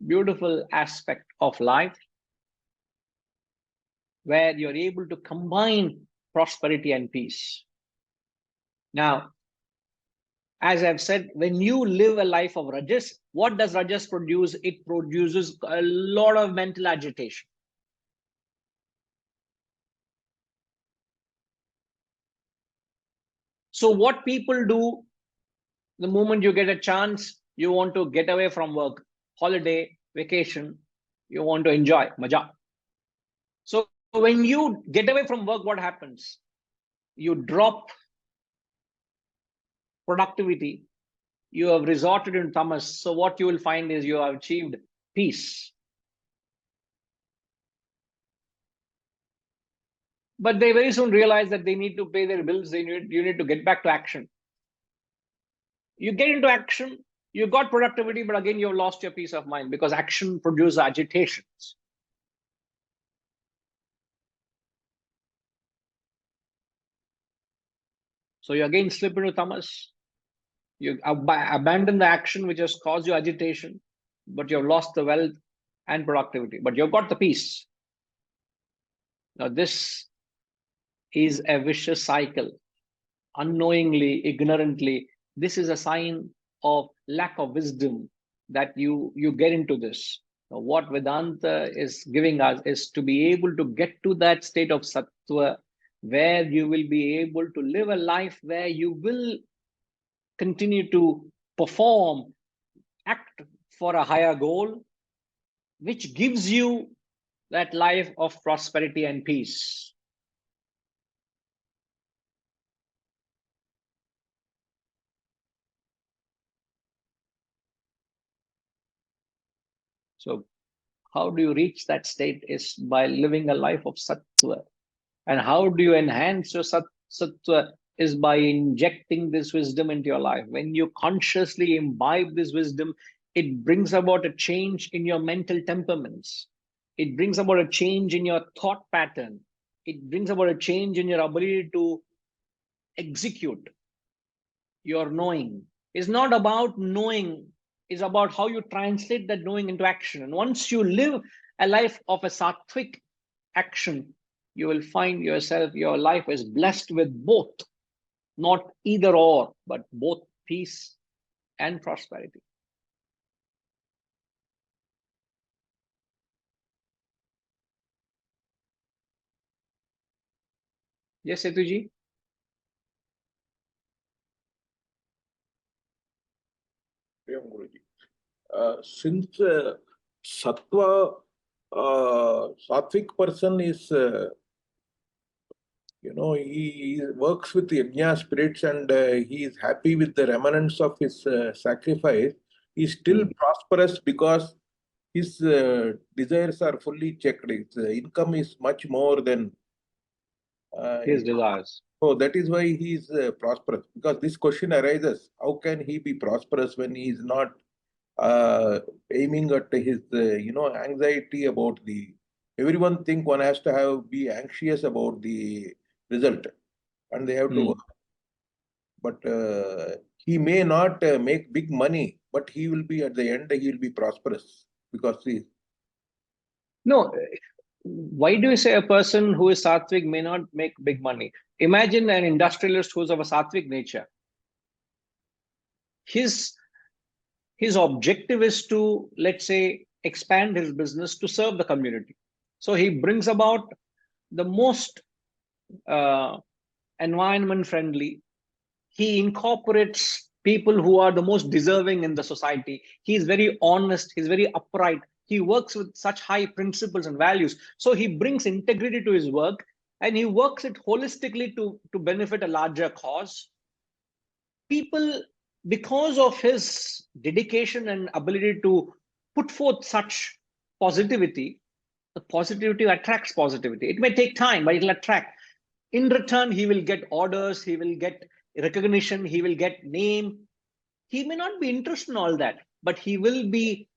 S1: beautiful aspect of life where you're able to combine prosperity and peace? Now, as I've said, when you live a life of Rajas, what does Rajas produce? It produces a lot of mental agitation. So what people do, the moment you get a chance, you want to get away from work, holiday, vacation, you want to enjoy, maja. So when you get away from work, what happens? You drop productivity, you have resorted in tamas. So what you will find is you have achieved peace. But they very soon realize that they need to pay their bills. You need to get back to action. You get into action, you got productivity, but again, you've lost your peace of mind because action produces agitations. So you again slip into tamas. You abandon the action which has caused you agitation, but you've lost the wealth and productivity, but you've got the peace. Now, this is a vicious cycle. Unknowingly, ignorantly, this is a sign of lack of wisdom that you get into this. Now, what Vedanta is giving us is to be able to get to that state of sattva where you will be able to live a life where you will continue to perform, act for a higher goal, which gives you that life of prosperity and peace. So how do you reach that state is by living a life of sattva. And how do you enhance your sattva is by injecting this wisdom into your life. When you consciously imbibe this wisdom, it brings about a change in your mental temperaments. It brings about a change in your thought pattern. It brings about a change in your ability to execute your knowing. It's not about knowing, it's about how you translate that knowing into action. And once you live a life of a sattvic action, you will find yourself, your life is blessed with both, not either or, but both peace and prosperity. Yes, Setuji?
S6: Since sattva, sattvic person is, he works with yajna spirits and he is happy with the remnants of his sacrifice. He is still prosperous because his desires are fully checked. His income is much more than
S1: His desires.
S6: so that is why he is prosperous. Because this question arises: how can he be prosperous when he is not aiming at his, anxiety about the? Everyone think one has to be anxious about the result, and they have to work. But he may not make big money, but he will be at the end. He will be prosperous because he.
S1: No, why do you say a person who is sattvic may not make big money? Imagine an industrialist who's of a sattvic nature. His objective is to, let's say, expand his business to serve the community. So he brings about the most environment friendly. He incorporates people who are the most deserving in the society. He's very honest. He's very upright. He works with such high principles and values. So he brings integrity to his work and he works it holistically to benefit a larger cause. People, because of his dedication and ability to put forth such positivity, the positivity attracts positivity. It may take time, but it'll attract. In return, he will get orders, he will get recognition, he will get name. He may not be interested in all that, but he will be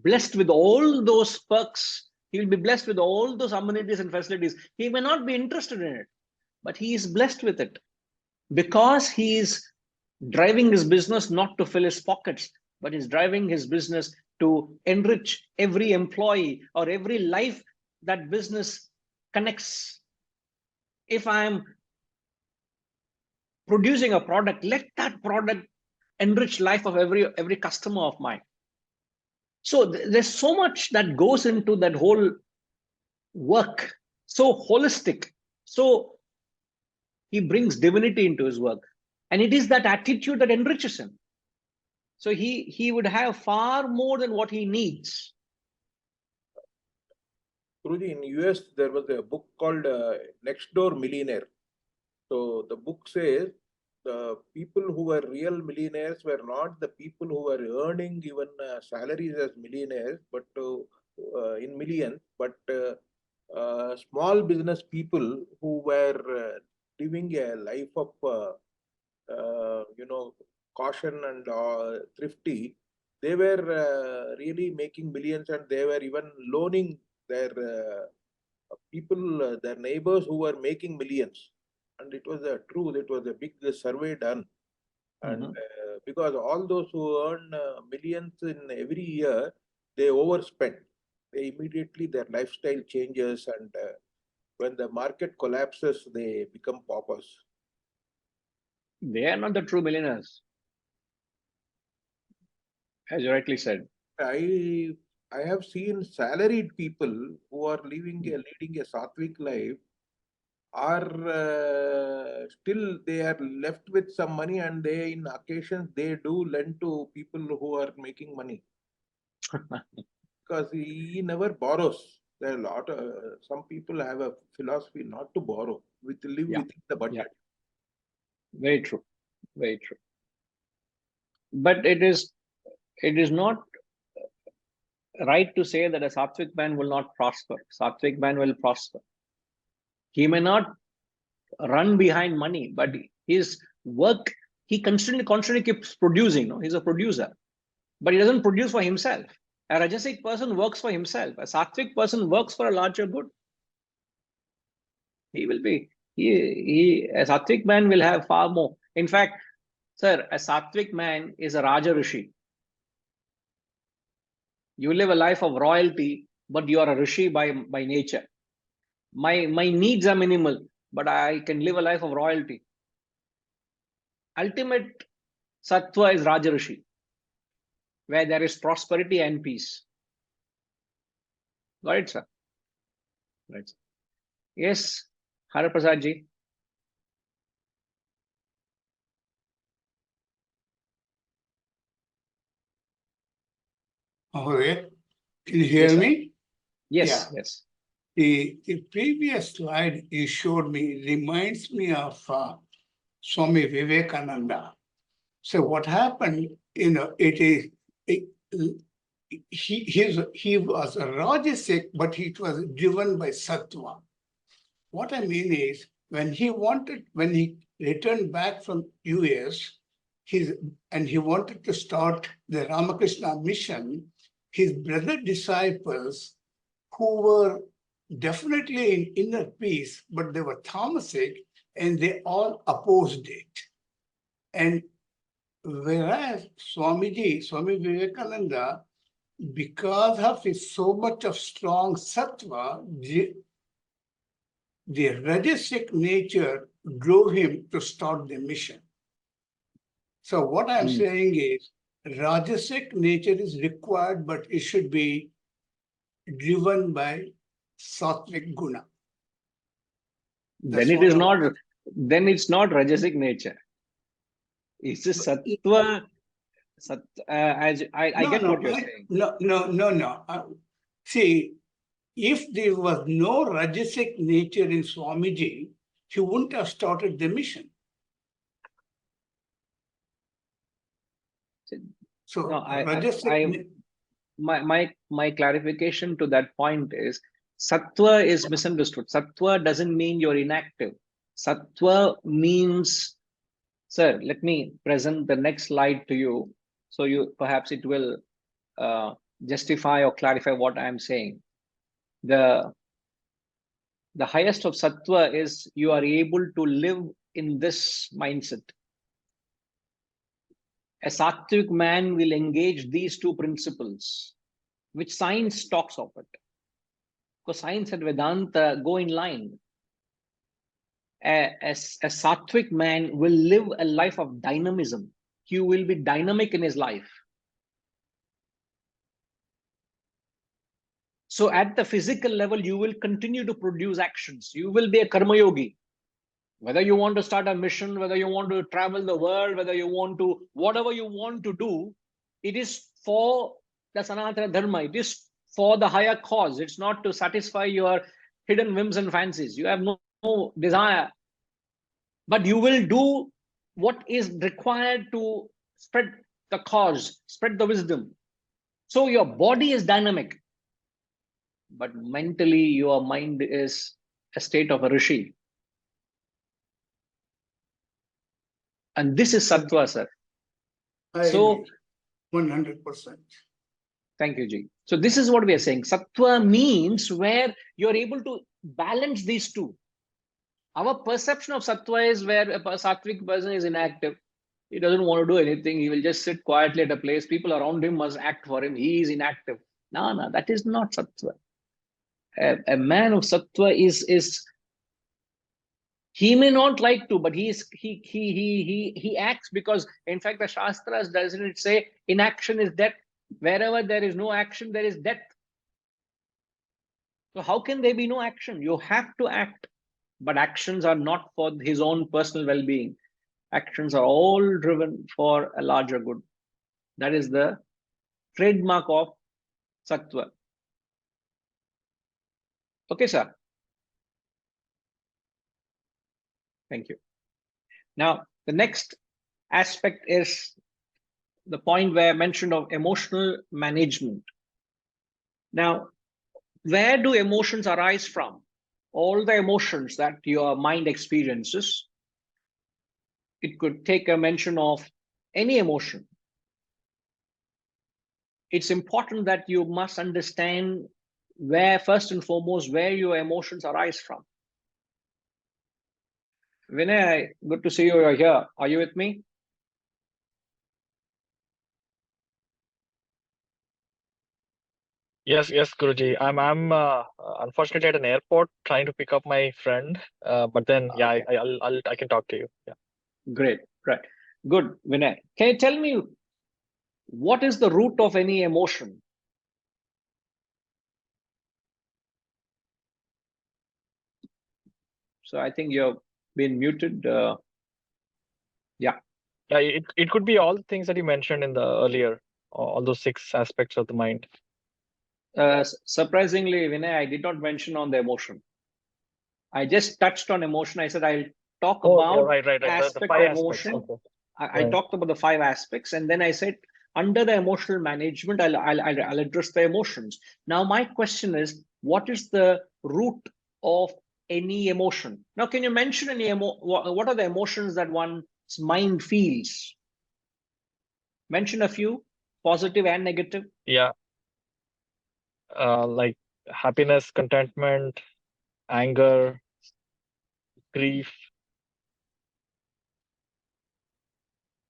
S1: blessed with all those perks. He will be blessed with all those amenities and facilities. He may not be interested in it, but he is blessed with it because he is driving his business not to fill his pockets, but he's driving his business to enrich every employee or every life that business connects. If I'm producing a product, let that product enrich life of every customer of mine. So there's so much that goes into that whole work, so holistic. So he brings divinity into his work, and it is that attitude that enriches him. So he would have far more than what he needs.
S6: Guruji, in US, there was a book called Next Door Millionaire. So the book says the people who were real millionaires were not the people who were earning even salaries as millionaires, but in millions, but small business people who were living a life of caution and thrifty. They were really making millions, and they were even loaning their people, their neighbors who were making millions. And it was a truth. It was a big survey done, and because all those who earn millions in every year, they overspend. They immediately their lifestyle changes, and when the market collapses, they become paupers.
S1: They are not the true millionaires, as you rightly said.
S6: I have seen salaried people who are leading a sattvic life are still they are left with some money, and they in occasions they do lend to people who are making money because he never borrows. There are a lot of some people have a philosophy not to borrow, live
S1: Yeah.
S6: within the budget.
S1: Very true. Very true. But it is not right to say that a sattvic man will not prosper. Sattvic man will prosper. He may not run behind money, but his work, he constantly keeps producing. No? He's a producer, but he doesn't produce for himself. A rajasic person works for himself. A sattvic person works for a larger good. He will be, a sattvic man will have far more. In fact, sir, a sattvic man is a Raja Rishi. You live a life of royalty, but you are a Rishi by nature. My needs are minimal, but I can live a life of royalty. Ultimate sattva is Raja Rishi, where there is prosperity and peace. Got it, sir? Right. Yes, Haraprasad ji.
S7: Mahoday, can you hear
S1: Yes, sir.
S7: me?
S1: Yes,
S7: Yeah.
S1: yes.
S7: The previous slide you showed me reminds me of Swami Vivekananda. So what happened, he was a Rajasic, but he was driven by Sattva. What I mean is, when he returned back from US, and he wanted to start the Ramakrishna mission, his brother disciples who were definitely in inner peace, but they were Thomasic, and they all opposed it. And whereas Swami Vivekananda, because of his so much of strong sattva, the rajasic nature drove him to start the mission. So what I'm saying is, rajasic nature is required, but it should be driven by sattvic guna.
S1: Then it is not. Then it's not rajasic nature. It's just sattva. As I get what you're saying.
S7: No. See, if there was no rajasic nature in Swamiji, he wouldn't have started the mission. So
S1: No,
S7: rajasic.
S1: my clarification to that point is sattva is misunderstood. Sattva doesn't mean you're inactive. Sattva means, sir, let me present the next slide to you, so you perhaps it will justify or clarify what I am saying. The highest of sattva is you are able to live in this mindset. A sattvic man will engage these two principles, which science talks of it. Because science and Vedanta go in line. A sattvic man will live a life of dynamism. He will be dynamic in his life. So at the physical level, you will continue to produce actions. You will be a karma yogi. Whether you want to start a mission, whether you want to travel the world, whether you want to, whatever you want to do, it is for the Sanatana Dharma. It is for the higher cause. It's not to satisfy your hidden whims and fancies. You have no desire. But you will do what is required to spread the cause, spread the wisdom. So your body is dynamic, but mentally your mind is a state of a rishi. And this is sattva, sir.
S7: I
S1: So
S7: agree, 100%.
S1: thank you, Ji. So this is what we are saying. Sattva means where you're able to balance these two. Our perception of sattva is where a sattvic person is inactive. He doesn't want to do anything. He will just sit quietly at a place. People around him must act for him. He is inactive. No, that is not sattva. A man of sattva is he may not like to, but he acts because, in fact, the Shastras doesn't it say inaction is death. Wherever there is no action, there is death. So how can there be no action? You have to act, but actions are not for his own personal well-being. Actions are all driven for a larger good. That is the trademark of sattva. Okay, sir. Thank you. Now, the next aspect is the point where I mentioned of emotional management. Now, where do emotions arise from? All the emotions that your mind experiences. It could take a mention of any emotion. It's important that you must understand where, first and foremost, where your emotions arise from. Vinay, good to see you. You're here. Are you with me?
S8: Yes, Guruji. I'm unfortunately at an airport trying to pick up my friend. But then, yeah, I can talk to you. Yeah.
S1: Great. Right. Good, Vinay. Can you tell me what is the root of any emotion? So I think you've been muted. Yeah.
S8: Yeah, it could be all the things that you mentioned in the earlier, all those 6 aspects of the mind.
S1: Surprisingly, Vinay, I did not mention on the emotion. I just touched on emotion. I said I'll talk
S8: Oh,
S1: about
S8: right. The
S1: aspect
S8: 5
S1: of
S8: aspects.
S1: emotion.
S8: Okay.
S1: I
S8: Right.
S1: talked about the 5 aspects, and then I said under the emotional management, I'll address the emotions. Now, my question is, what is the root of any emotion? Now, can you mention any what are the emotions that one's mind feels? Mention a few, positive and negative.
S8: Yeah. Like happiness, contentment, anger, grief,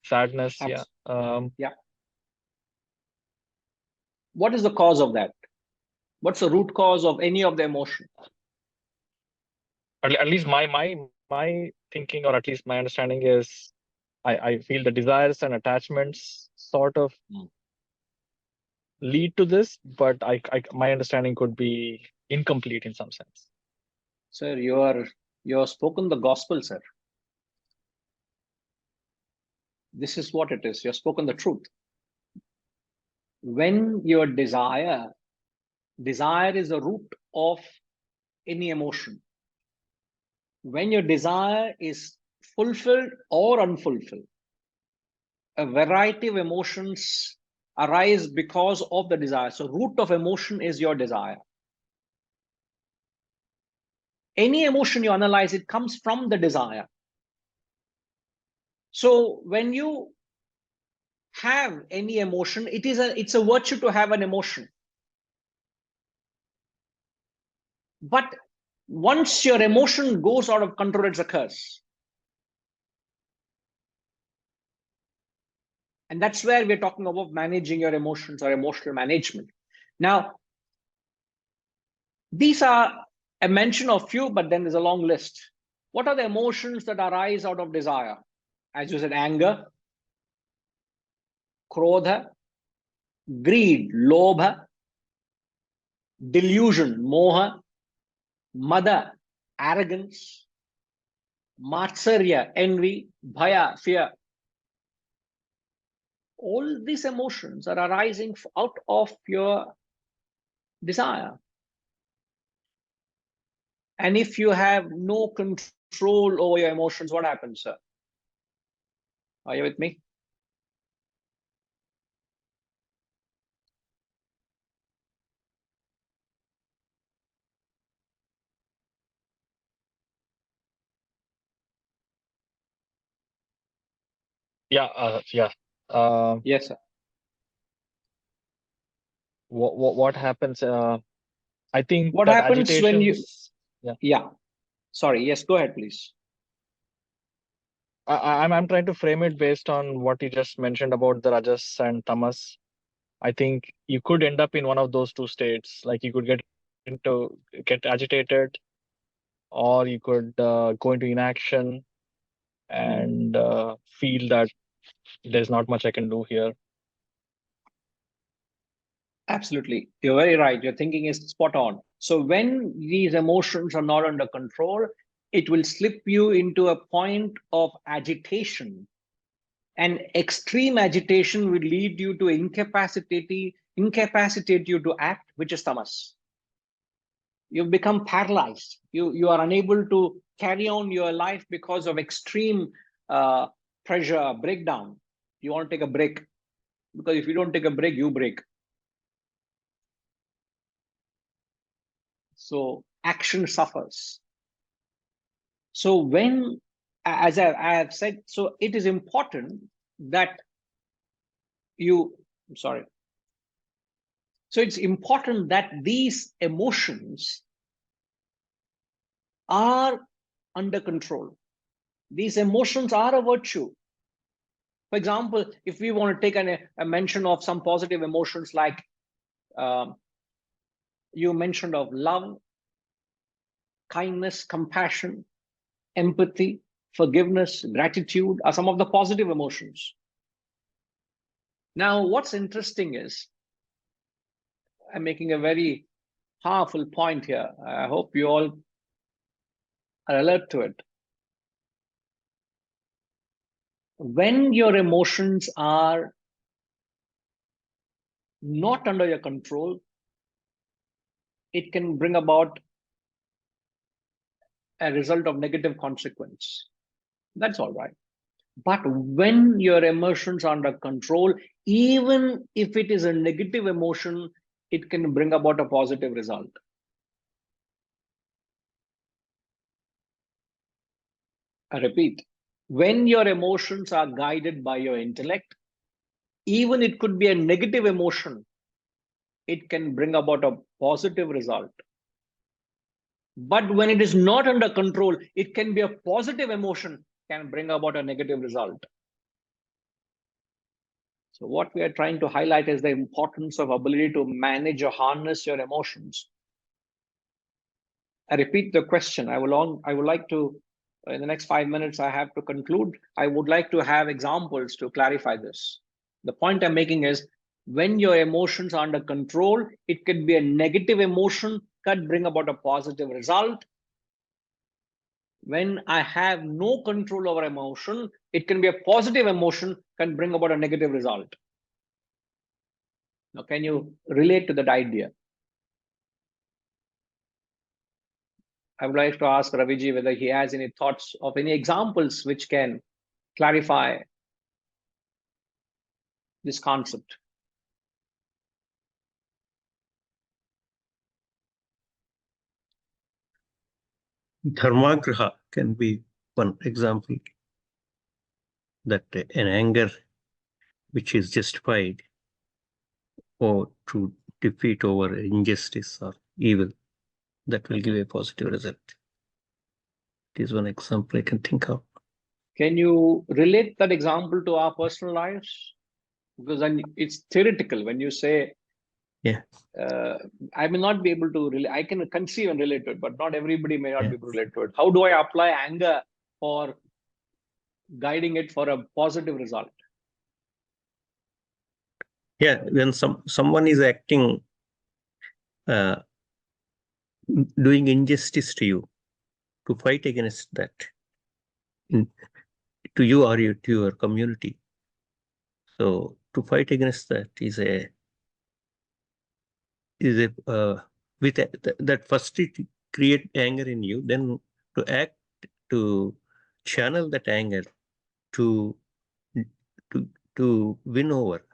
S8: sadness. Yeah.
S1: Yeah. What is the cause of that? What's the root cause of any of the emotion?
S8: At least my thinking, or at least my understanding is, I feel the desires and attachments sort of lead to this, but my understanding could be incomplete in some sense.
S1: Sir, you have spoken the gospel, sir. This is what it is. You have spoken the truth. When your desire is the root of any emotion. When your desire is fulfilled or unfulfilled, a variety of emotions arise because of the desire. So root of emotion is your desire. Any emotion you analyze, it comes from the desire. So when you have any emotion, it's a virtue to have an emotion. But once your emotion goes out of control, it's a curse. And that's where we're talking about managing your emotions or emotional management. Now, these are a mention of few, but then there's a long list. What are the emotions that arise out of desire? As you said, anger, krodha, greed, lobha, delusion, moha, mada, arrogance, matsarya, envy, bhaya, fear. All these emotions are arising out of your desire. And if you have no control over your emotions, what happens, sir? Are you with me?
S8: Yeah.
S1: Yes, sir.
S8: What happens? I think
S1: What
S8: that
S1: happens when you,
S8: agitations. Yeah.
S1: yeah, sorry, yes, go ahead, please.
S8: I'm trying to frame it based on what you just mentioned about the rajas and tamas. I think you could end up in one of those two states. Like you could get agitated, or you could go into inaction and feel that there's not much I can do here.
S1: Absolutely. You're very right. Your thinking is spot on. So when these emotions are not under control, it will slip you into a point of agitation. And extreme agitation will lead you to incapacitate you to act, which is tamas. You become paralyzed. You are unable to carry on your life because of extreme pressure, breakdown. You want to take a break, because if you don't take a break, you break. So action suffers. So when, as I have said, so it is important that I'm sorry. So it's important that these emotions are under control. These emotions are a virtue. For example, if we want to take a mention of some positive emotions, like you mentioned of love, kindness, compassion, empathy, forgiveness, gratitude are some of the positive emotions. Now, what's interesting is, I'm making a very powerful point here. I hope you all are alert to it. When your emotions are not under your control, it can bring about a result of negative consequence. That's all right. But when your emotions are under control, even if it is a negative emotion, it can bring about a positive result. I repeat, when your emotions are guided by your intellect, even it could be a negative emotion, it can bring about a positive result. But when it is not under control, it can be a positive emotion, can bring about a negative result. So what we are trying to highlight is the importance of ability to manage or harness your emotions. I repeat the question. I would like to, in the next 5 minutes, I have to conclude. I would like to have examples to clarify this. The point I'm making is, when your emotions are under control, it could be a negative emotion, can bring about a positive result. When I have no control over emotion, it can be a positive emotion, can bring about a negative result. Now, can you relate to that idea? I would like to ask Raviji whether he has any thoughts of any examples which can clarify this concept.
S9: Dharmagraha can be one example, that an anger which is justified or to defeat over injustice or evil, that will give a positive result. It is one example I can think of.
S1: Can you relate that example to our personal lives? Because it's theoretical when you say,
S9: Yeah.
S1: I may not be able to relate. I can conceive and relate to it, but not everybody may not
S9: Yeah.
S1: be able to relate to it. How do I apply anger for guiding it for a positive result?
S9: Yeah, when someone is acting, doing injustice to you, to fight against that, to you or to your community. So to fight against that is with that first it create anger in you, then to act, to channel that anger to to win over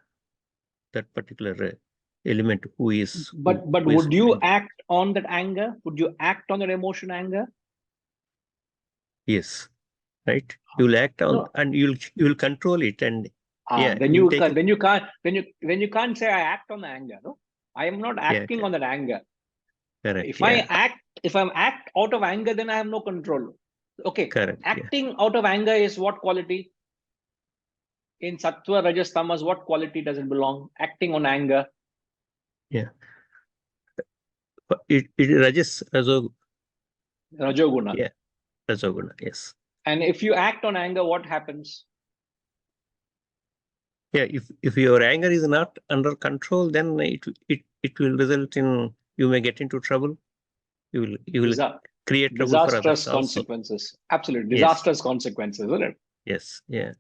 S9: that particular element who is.
S1: But
S9: who is
S1: would you
S9: doing-
S1: act on that anger? Would you act on that emotion, anger?
S9: Yes, right. You will act on,
S1: No.
S9: and you will control it, and yeah,
S1: Then
S9: you
S1: you
S9: take
S1: can,
S9: it-
S1: then you can't say I act on the anger. No, I am not acting on that anger.
S9: correct.
S1: If
S9: yeah,
S1: if I'm act out of anger, then I have no control. Okay,
S9: correct. Yeah.
S1: acting out of anger is what quality? In Sattva, Rajas, Tamas, what quality does it belong? Acting on anger.
S9: But it Rajas,
S1: Rajoguna.
S9: Yeah. Rajoguna, yes.
S1: And if you act on anger, what happens?
S9: Yeah, if your anger is not under control, then it will result in, you may get into trouble. You will create trouble for others
S1: Disastrous
S9: also.
S1: consequences. Absolutely.
S9: Yes.
S1: Disastrous consequences, isn't it?
S9: Yes. Yeah.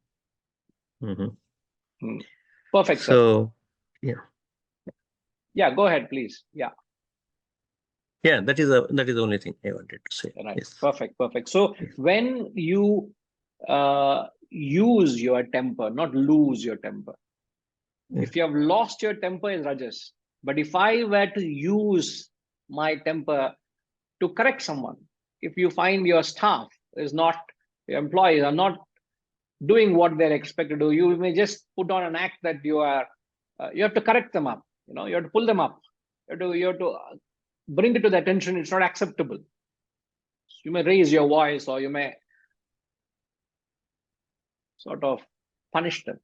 S1: Perfect, sir.
S9: So
S1: Yeah, go ahead, please. Yeah,
S9: yeah, that is the only thing I wanted to say.
S1: right.
S9: Yes.
S1: Perfect. So
S9: Yes.
S1: when you use your temper, not lose your temper.
S9: Yeah.
S1: If you have lost your temper, is Rajas. But if I were to use my temper to correct someone, if you find your staff is not, your employees are not doing what they're expected to do, you may just put on an act that you are, you have to correct them up. You have to pull them up. You have to bring it to their attention. It's not acceptable. You may raise your voice, or you may sort of punish them.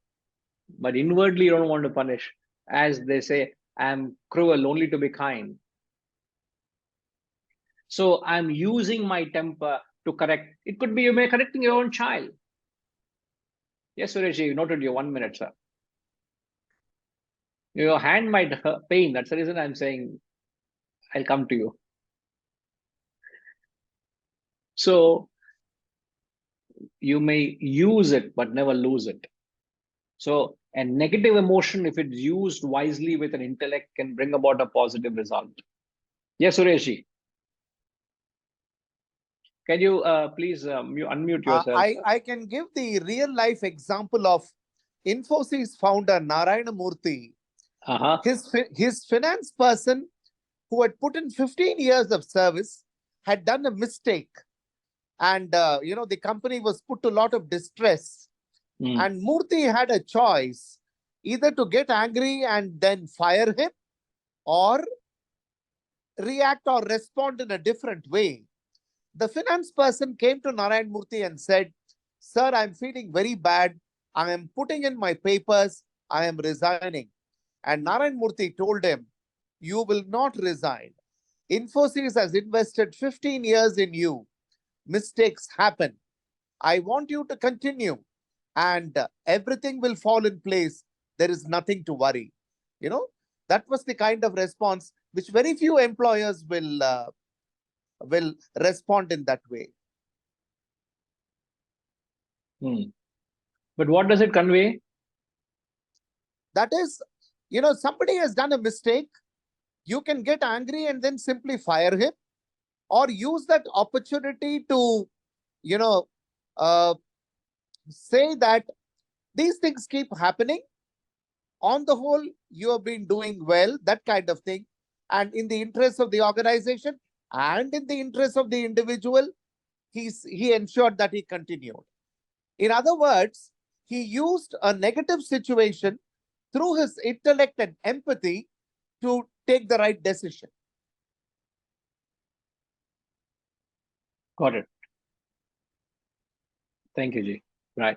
S1: But inwardly, you don't want to punish. As they say, I'm cruel only to be kind. So I'm using my temper to correct. It could be you may correcting your own child. Yes, Suresh, you noted your 1 minute, sir. Your hand might hurt, pain. That's the reason I'm saying I'll come to you. So you may use it, but never lose it. So a negative emotion, if it's used wisely with an intellect, can bring about a positive result. Yes, Suresh. Can you please unmute yourself?
S4: I can give the real life example of Infosys founder Narayana Murthy. His finance person, who had put in 15 years of service, had done a mistake, and the company was put to a lot of distress. And Murthy had a choice, either to get angry and then fire him, or react or respond in a different way. The finance person came to Narayan Murthy and said, "Sir, I'm feeling very bad. I am putting in my papers. I am resigning." And Narayan Murthy told him, "You will not resign. Infosys has invested 15 years in you. Mistakes happen. I want you to continue, and everything will fall in place. There is nothing to worry." That was the kind of response which very few employers will respond in that way.
S1: But what does it convey?
S4: That is, somebody has done a mistake. You can get angry and then simply fire him, or use that opportunity to, say that these things keep happening. On the whole, you have been doing well, that kind of thing. And in the interest of the organization and in the interest of the individual, he ensured that he continued. In other words, he used a negative situation through his intellect and empathy to take the right decision.
S1: Got it. Thank you, Ji. Right.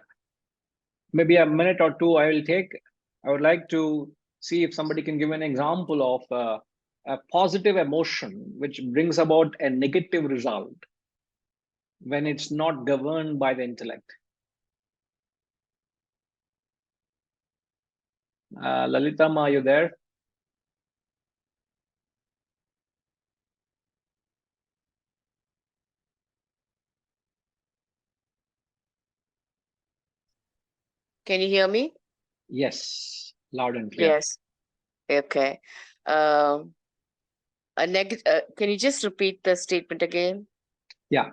S1: Maybe a minute or two I will take. I would like to see if somebody can give an example of a positive emotion which brings about a negative result when it's not governed by the intellect. Lalitam, are you there?
S10: Can you hear me?
S1: Yes, loud and clear.
S10: Yes. Okay. Can you just repeat the statement again?
S1: Yeah.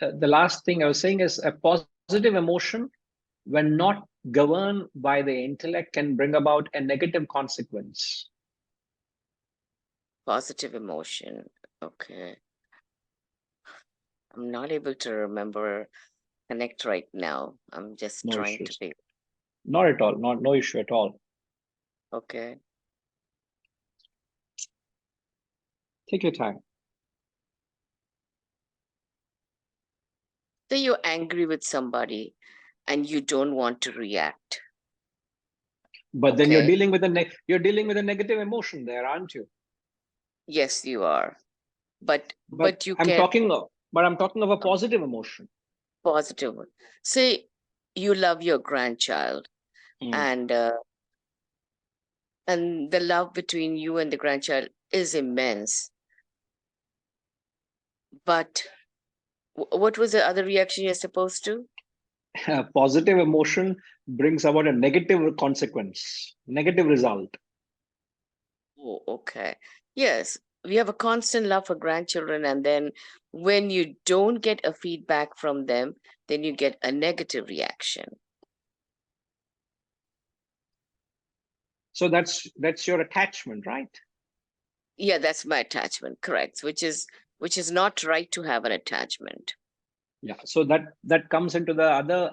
S1: The last thing I was saying is a positive emotion when not governed by the intellect, can bring about a negative consequence.
S10: Positive emotion. Okay. I'm not able to remember connect right now. I'm just
S1: No
S10: trying to
S1: issues.
S10: think.
S1: Not at all. No issue at all.
S10: Okay.
S1: Take your time.
S10: So you're angry with somebody and you don't want to react.
S1: But then you're
S10: Okay.
S1: dealing with you're dealing with a negative emotion there, aren't you?
S10: Yes, you are. But you
S1: I'm
S10: can
S1: talking of a positive emotion.
S10: positive one. Say you love your grandchild
S1: Mm.
S10: and the love between you and the grandchild is immense. But what was the other reaction you're supposed to?
S1: A positive emotion brings about a negative consequence, negative result.
S10: Oh, okay. Yes, we have a constant love for grandchildren, and then when you don't get a feedback from them, then you get a negative reaction.
S1: So that's your attachment, right?
S10: Yeah, that's my attachment, correct. Which is not right to have an attachment.
S1: Yeah. So that comes into the other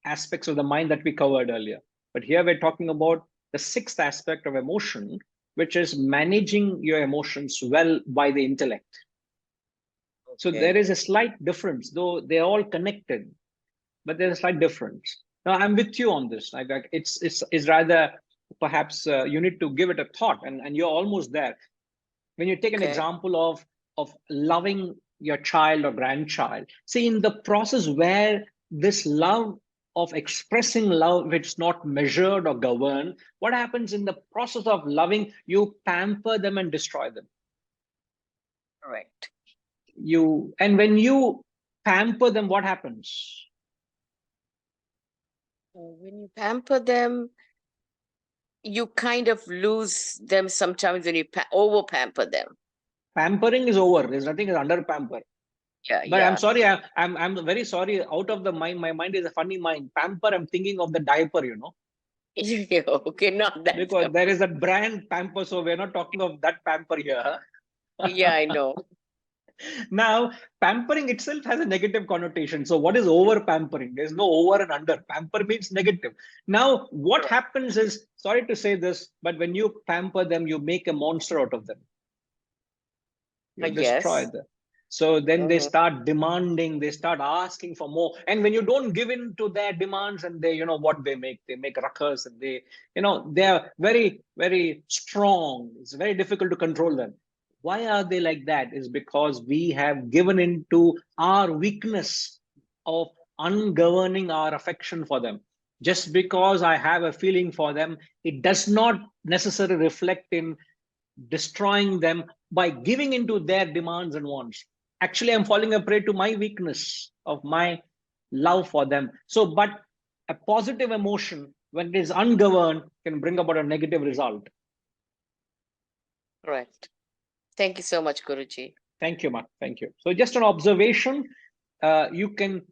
S1: aspects of the mind that we covered earlier. But here we're talking about the sixth aspect of emotion, which is managing your emotions well by the intellect. So
S10: Okay.
S1: there is a slight difference, though they're all connected, but there's a slight difference. Now I'm with you on this. It's rather perhaps you need to give it a thought, and you're almost there. When you take an
S10: Okay.
S1: example of loving your child or grandchild, see, in the process where this love of expressing love, which is not measured or governed, what happens in the process of loving? You pamper them and destroy them.
S10: Correct.
S1: And when you pamper them, what happens?
S10: When you pamper them, you kind of lose them sometimes when you over pamper them.
S1: Pampering is over. There's nothing is under pamper.
S10: Yeah,
S1: But
S10: yeah.
S1: I'm sorry, I'm very sorry. Out of the mind, my mind is a funny mind. Pamper, I'm thinking of the diaper,
S10: Okay, not that.
S1: because there is a brand Pamper, so we're not talking of that Pamper here.
S10: Yeah, I know.
S1: Now, pampering itself has a negative connotation. So, what is over pampering? There's no over and under. Pamper means negative. Now, what happens is, sorry to say this, but when you pamper them, you make a monster out of them. You destroy
S10: Yes.
S1: them. So then they
S10: Mhm.
S1: start demanding, they start asking for more. And when you don't give in to their demands, and they, what they make ruckus, and they are very, very strong. It's very difficult to control them. Why are they like that? Is because we have given into our weakness of ungoverning our affection for them. Just because I have a feeling for them, it does not necessarily reflect in destroying them by giving into their demands and wants. Actually, I'm falling a prey to my weakness of my love for them. So, but a positive emotion, when it is ungoverned, can bring about a negative result.
S10: Correct. Thank you so much, Guruji.
S1: Thank you, Mark. Thank you. So, just an observation. You can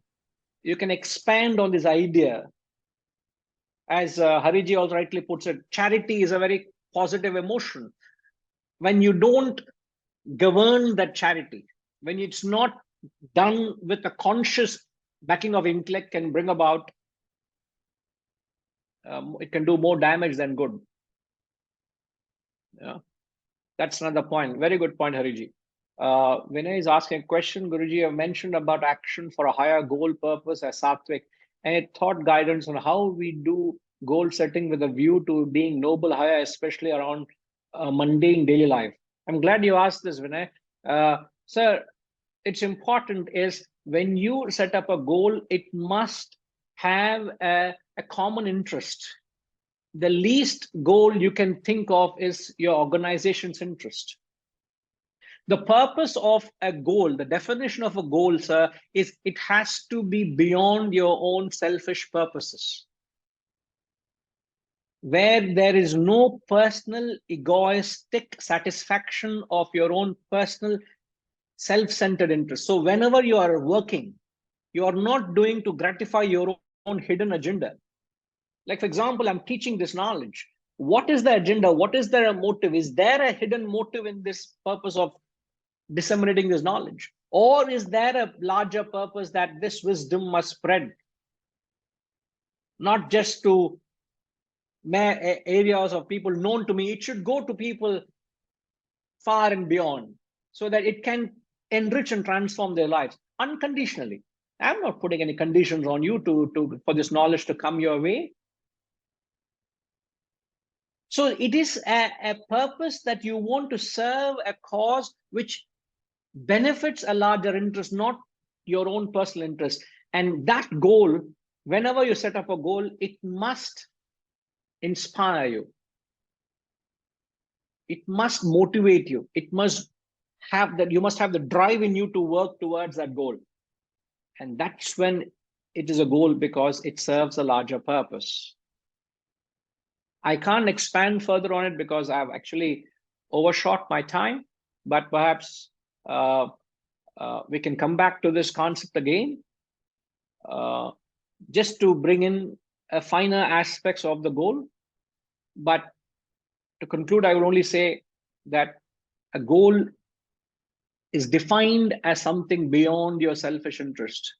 S1: expand on this idea. As Hariji also rightly puts it, charity is a very positive emotion. When you don't govern that charity, when it's not done with a conscious backing of intellect, can bring about, it can do more damage than good. Yeah, that's another point. Very good point, Hariji. Vinay is asking a question. Guruji, have mentioned about action for a higher goal purpose as Sattvic, and it thought guidance on how we do goal setting with a view to being noble higher, especially around mundane daily life. I'm glad you asked this, Vinay. Sir, it's important is when you set up a goal, it must have a common interest. The least goal you can think of is your organization's interest. The purpose of a goal, the definition of a goal, sir, is it has to be beyond your own selfish purposes, where there is no personal egoistic satisfaction of your own personal self-centered interest. So whenever you are working, you are not doing to gratify your own hidden agenda. Like, for example, I'm teaching this knowledge. What is the agenda? What is the motive? Is there a hidden motive in this purpose of disseminating this knowledge? Or is there a larger purpose that this wisdom must spread, not just to areas of people known to me? It should go to people far and beyond, so that it can enrich and transform their lives unconditionally. I'm not putting any conditions on you for this knowledge to come your way. So it is a purpose that you want to serve a cause which benefits a larger interest, not your own personal interest. And that goal, whenever you set up a goal, it must inspire you. It must motivate you. It must have that, you must have the drive in you to work towards that goal. And that's when it is a goal, because it serves a larger purpose. I can't expand further on it because I've actually overshot my time, but perhaps we can come back to this concept again, just to bring in a finer aspects of the goal. But to conclude, I will only say that a goal is defined as something beyond your selfish interest.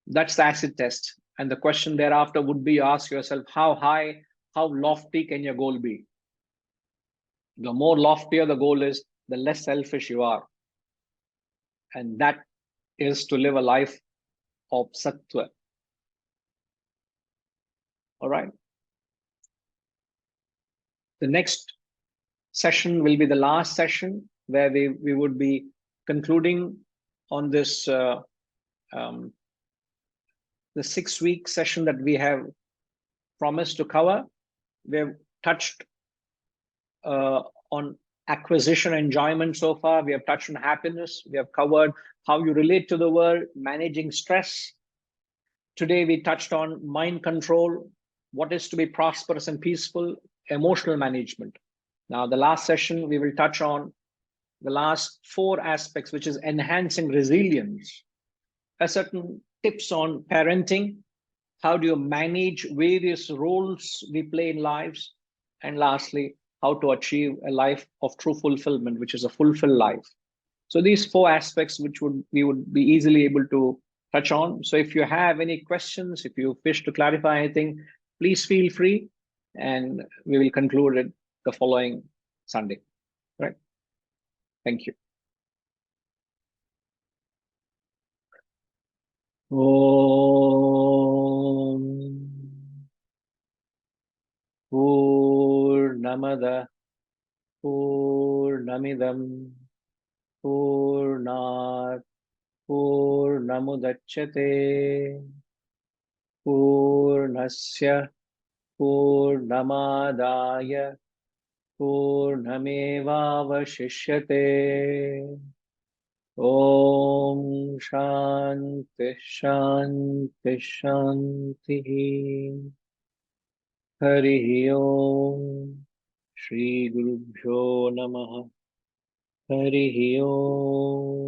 S1: That's the acid test. And the question thereafter would be, ask yourself, how high, how lofty can your goal be? The more loftier the goal is, the less selfish you are. And that is to live a life of sattva. All right. The next session will be the last session, where we would be concluding on this the 6-week session that we have promised to cover. We have touched on acquisition, enjoyment so far. We have touched on happiness. We have covered how you relate to the world, managing stress. Today we touched on mind control, what is to be prosperous and peaceful, emotional management. Now, the last session, we will touch on the last 4 aspects, which is enhancing resilience, a certain tips on parenting, how do you manage various roles we play in lives, and lastly, how to achieve a life of true fulfillment, which is a fulfilled life. So these 4 aspects, which we would be easily able to touch on. So if you have any questions, if you wish to clarify anything, please feel free, and we will conclude it the following Sunday. Right? Thank you. Om Purnamada Purnamidam Purnat Purnamudachyate Purnasya Purnamadaya Purnamevavashishyate. Om Shanti Shanti Shanti. Hari Om. Shri Gurubhyo Namaha. Hari Om.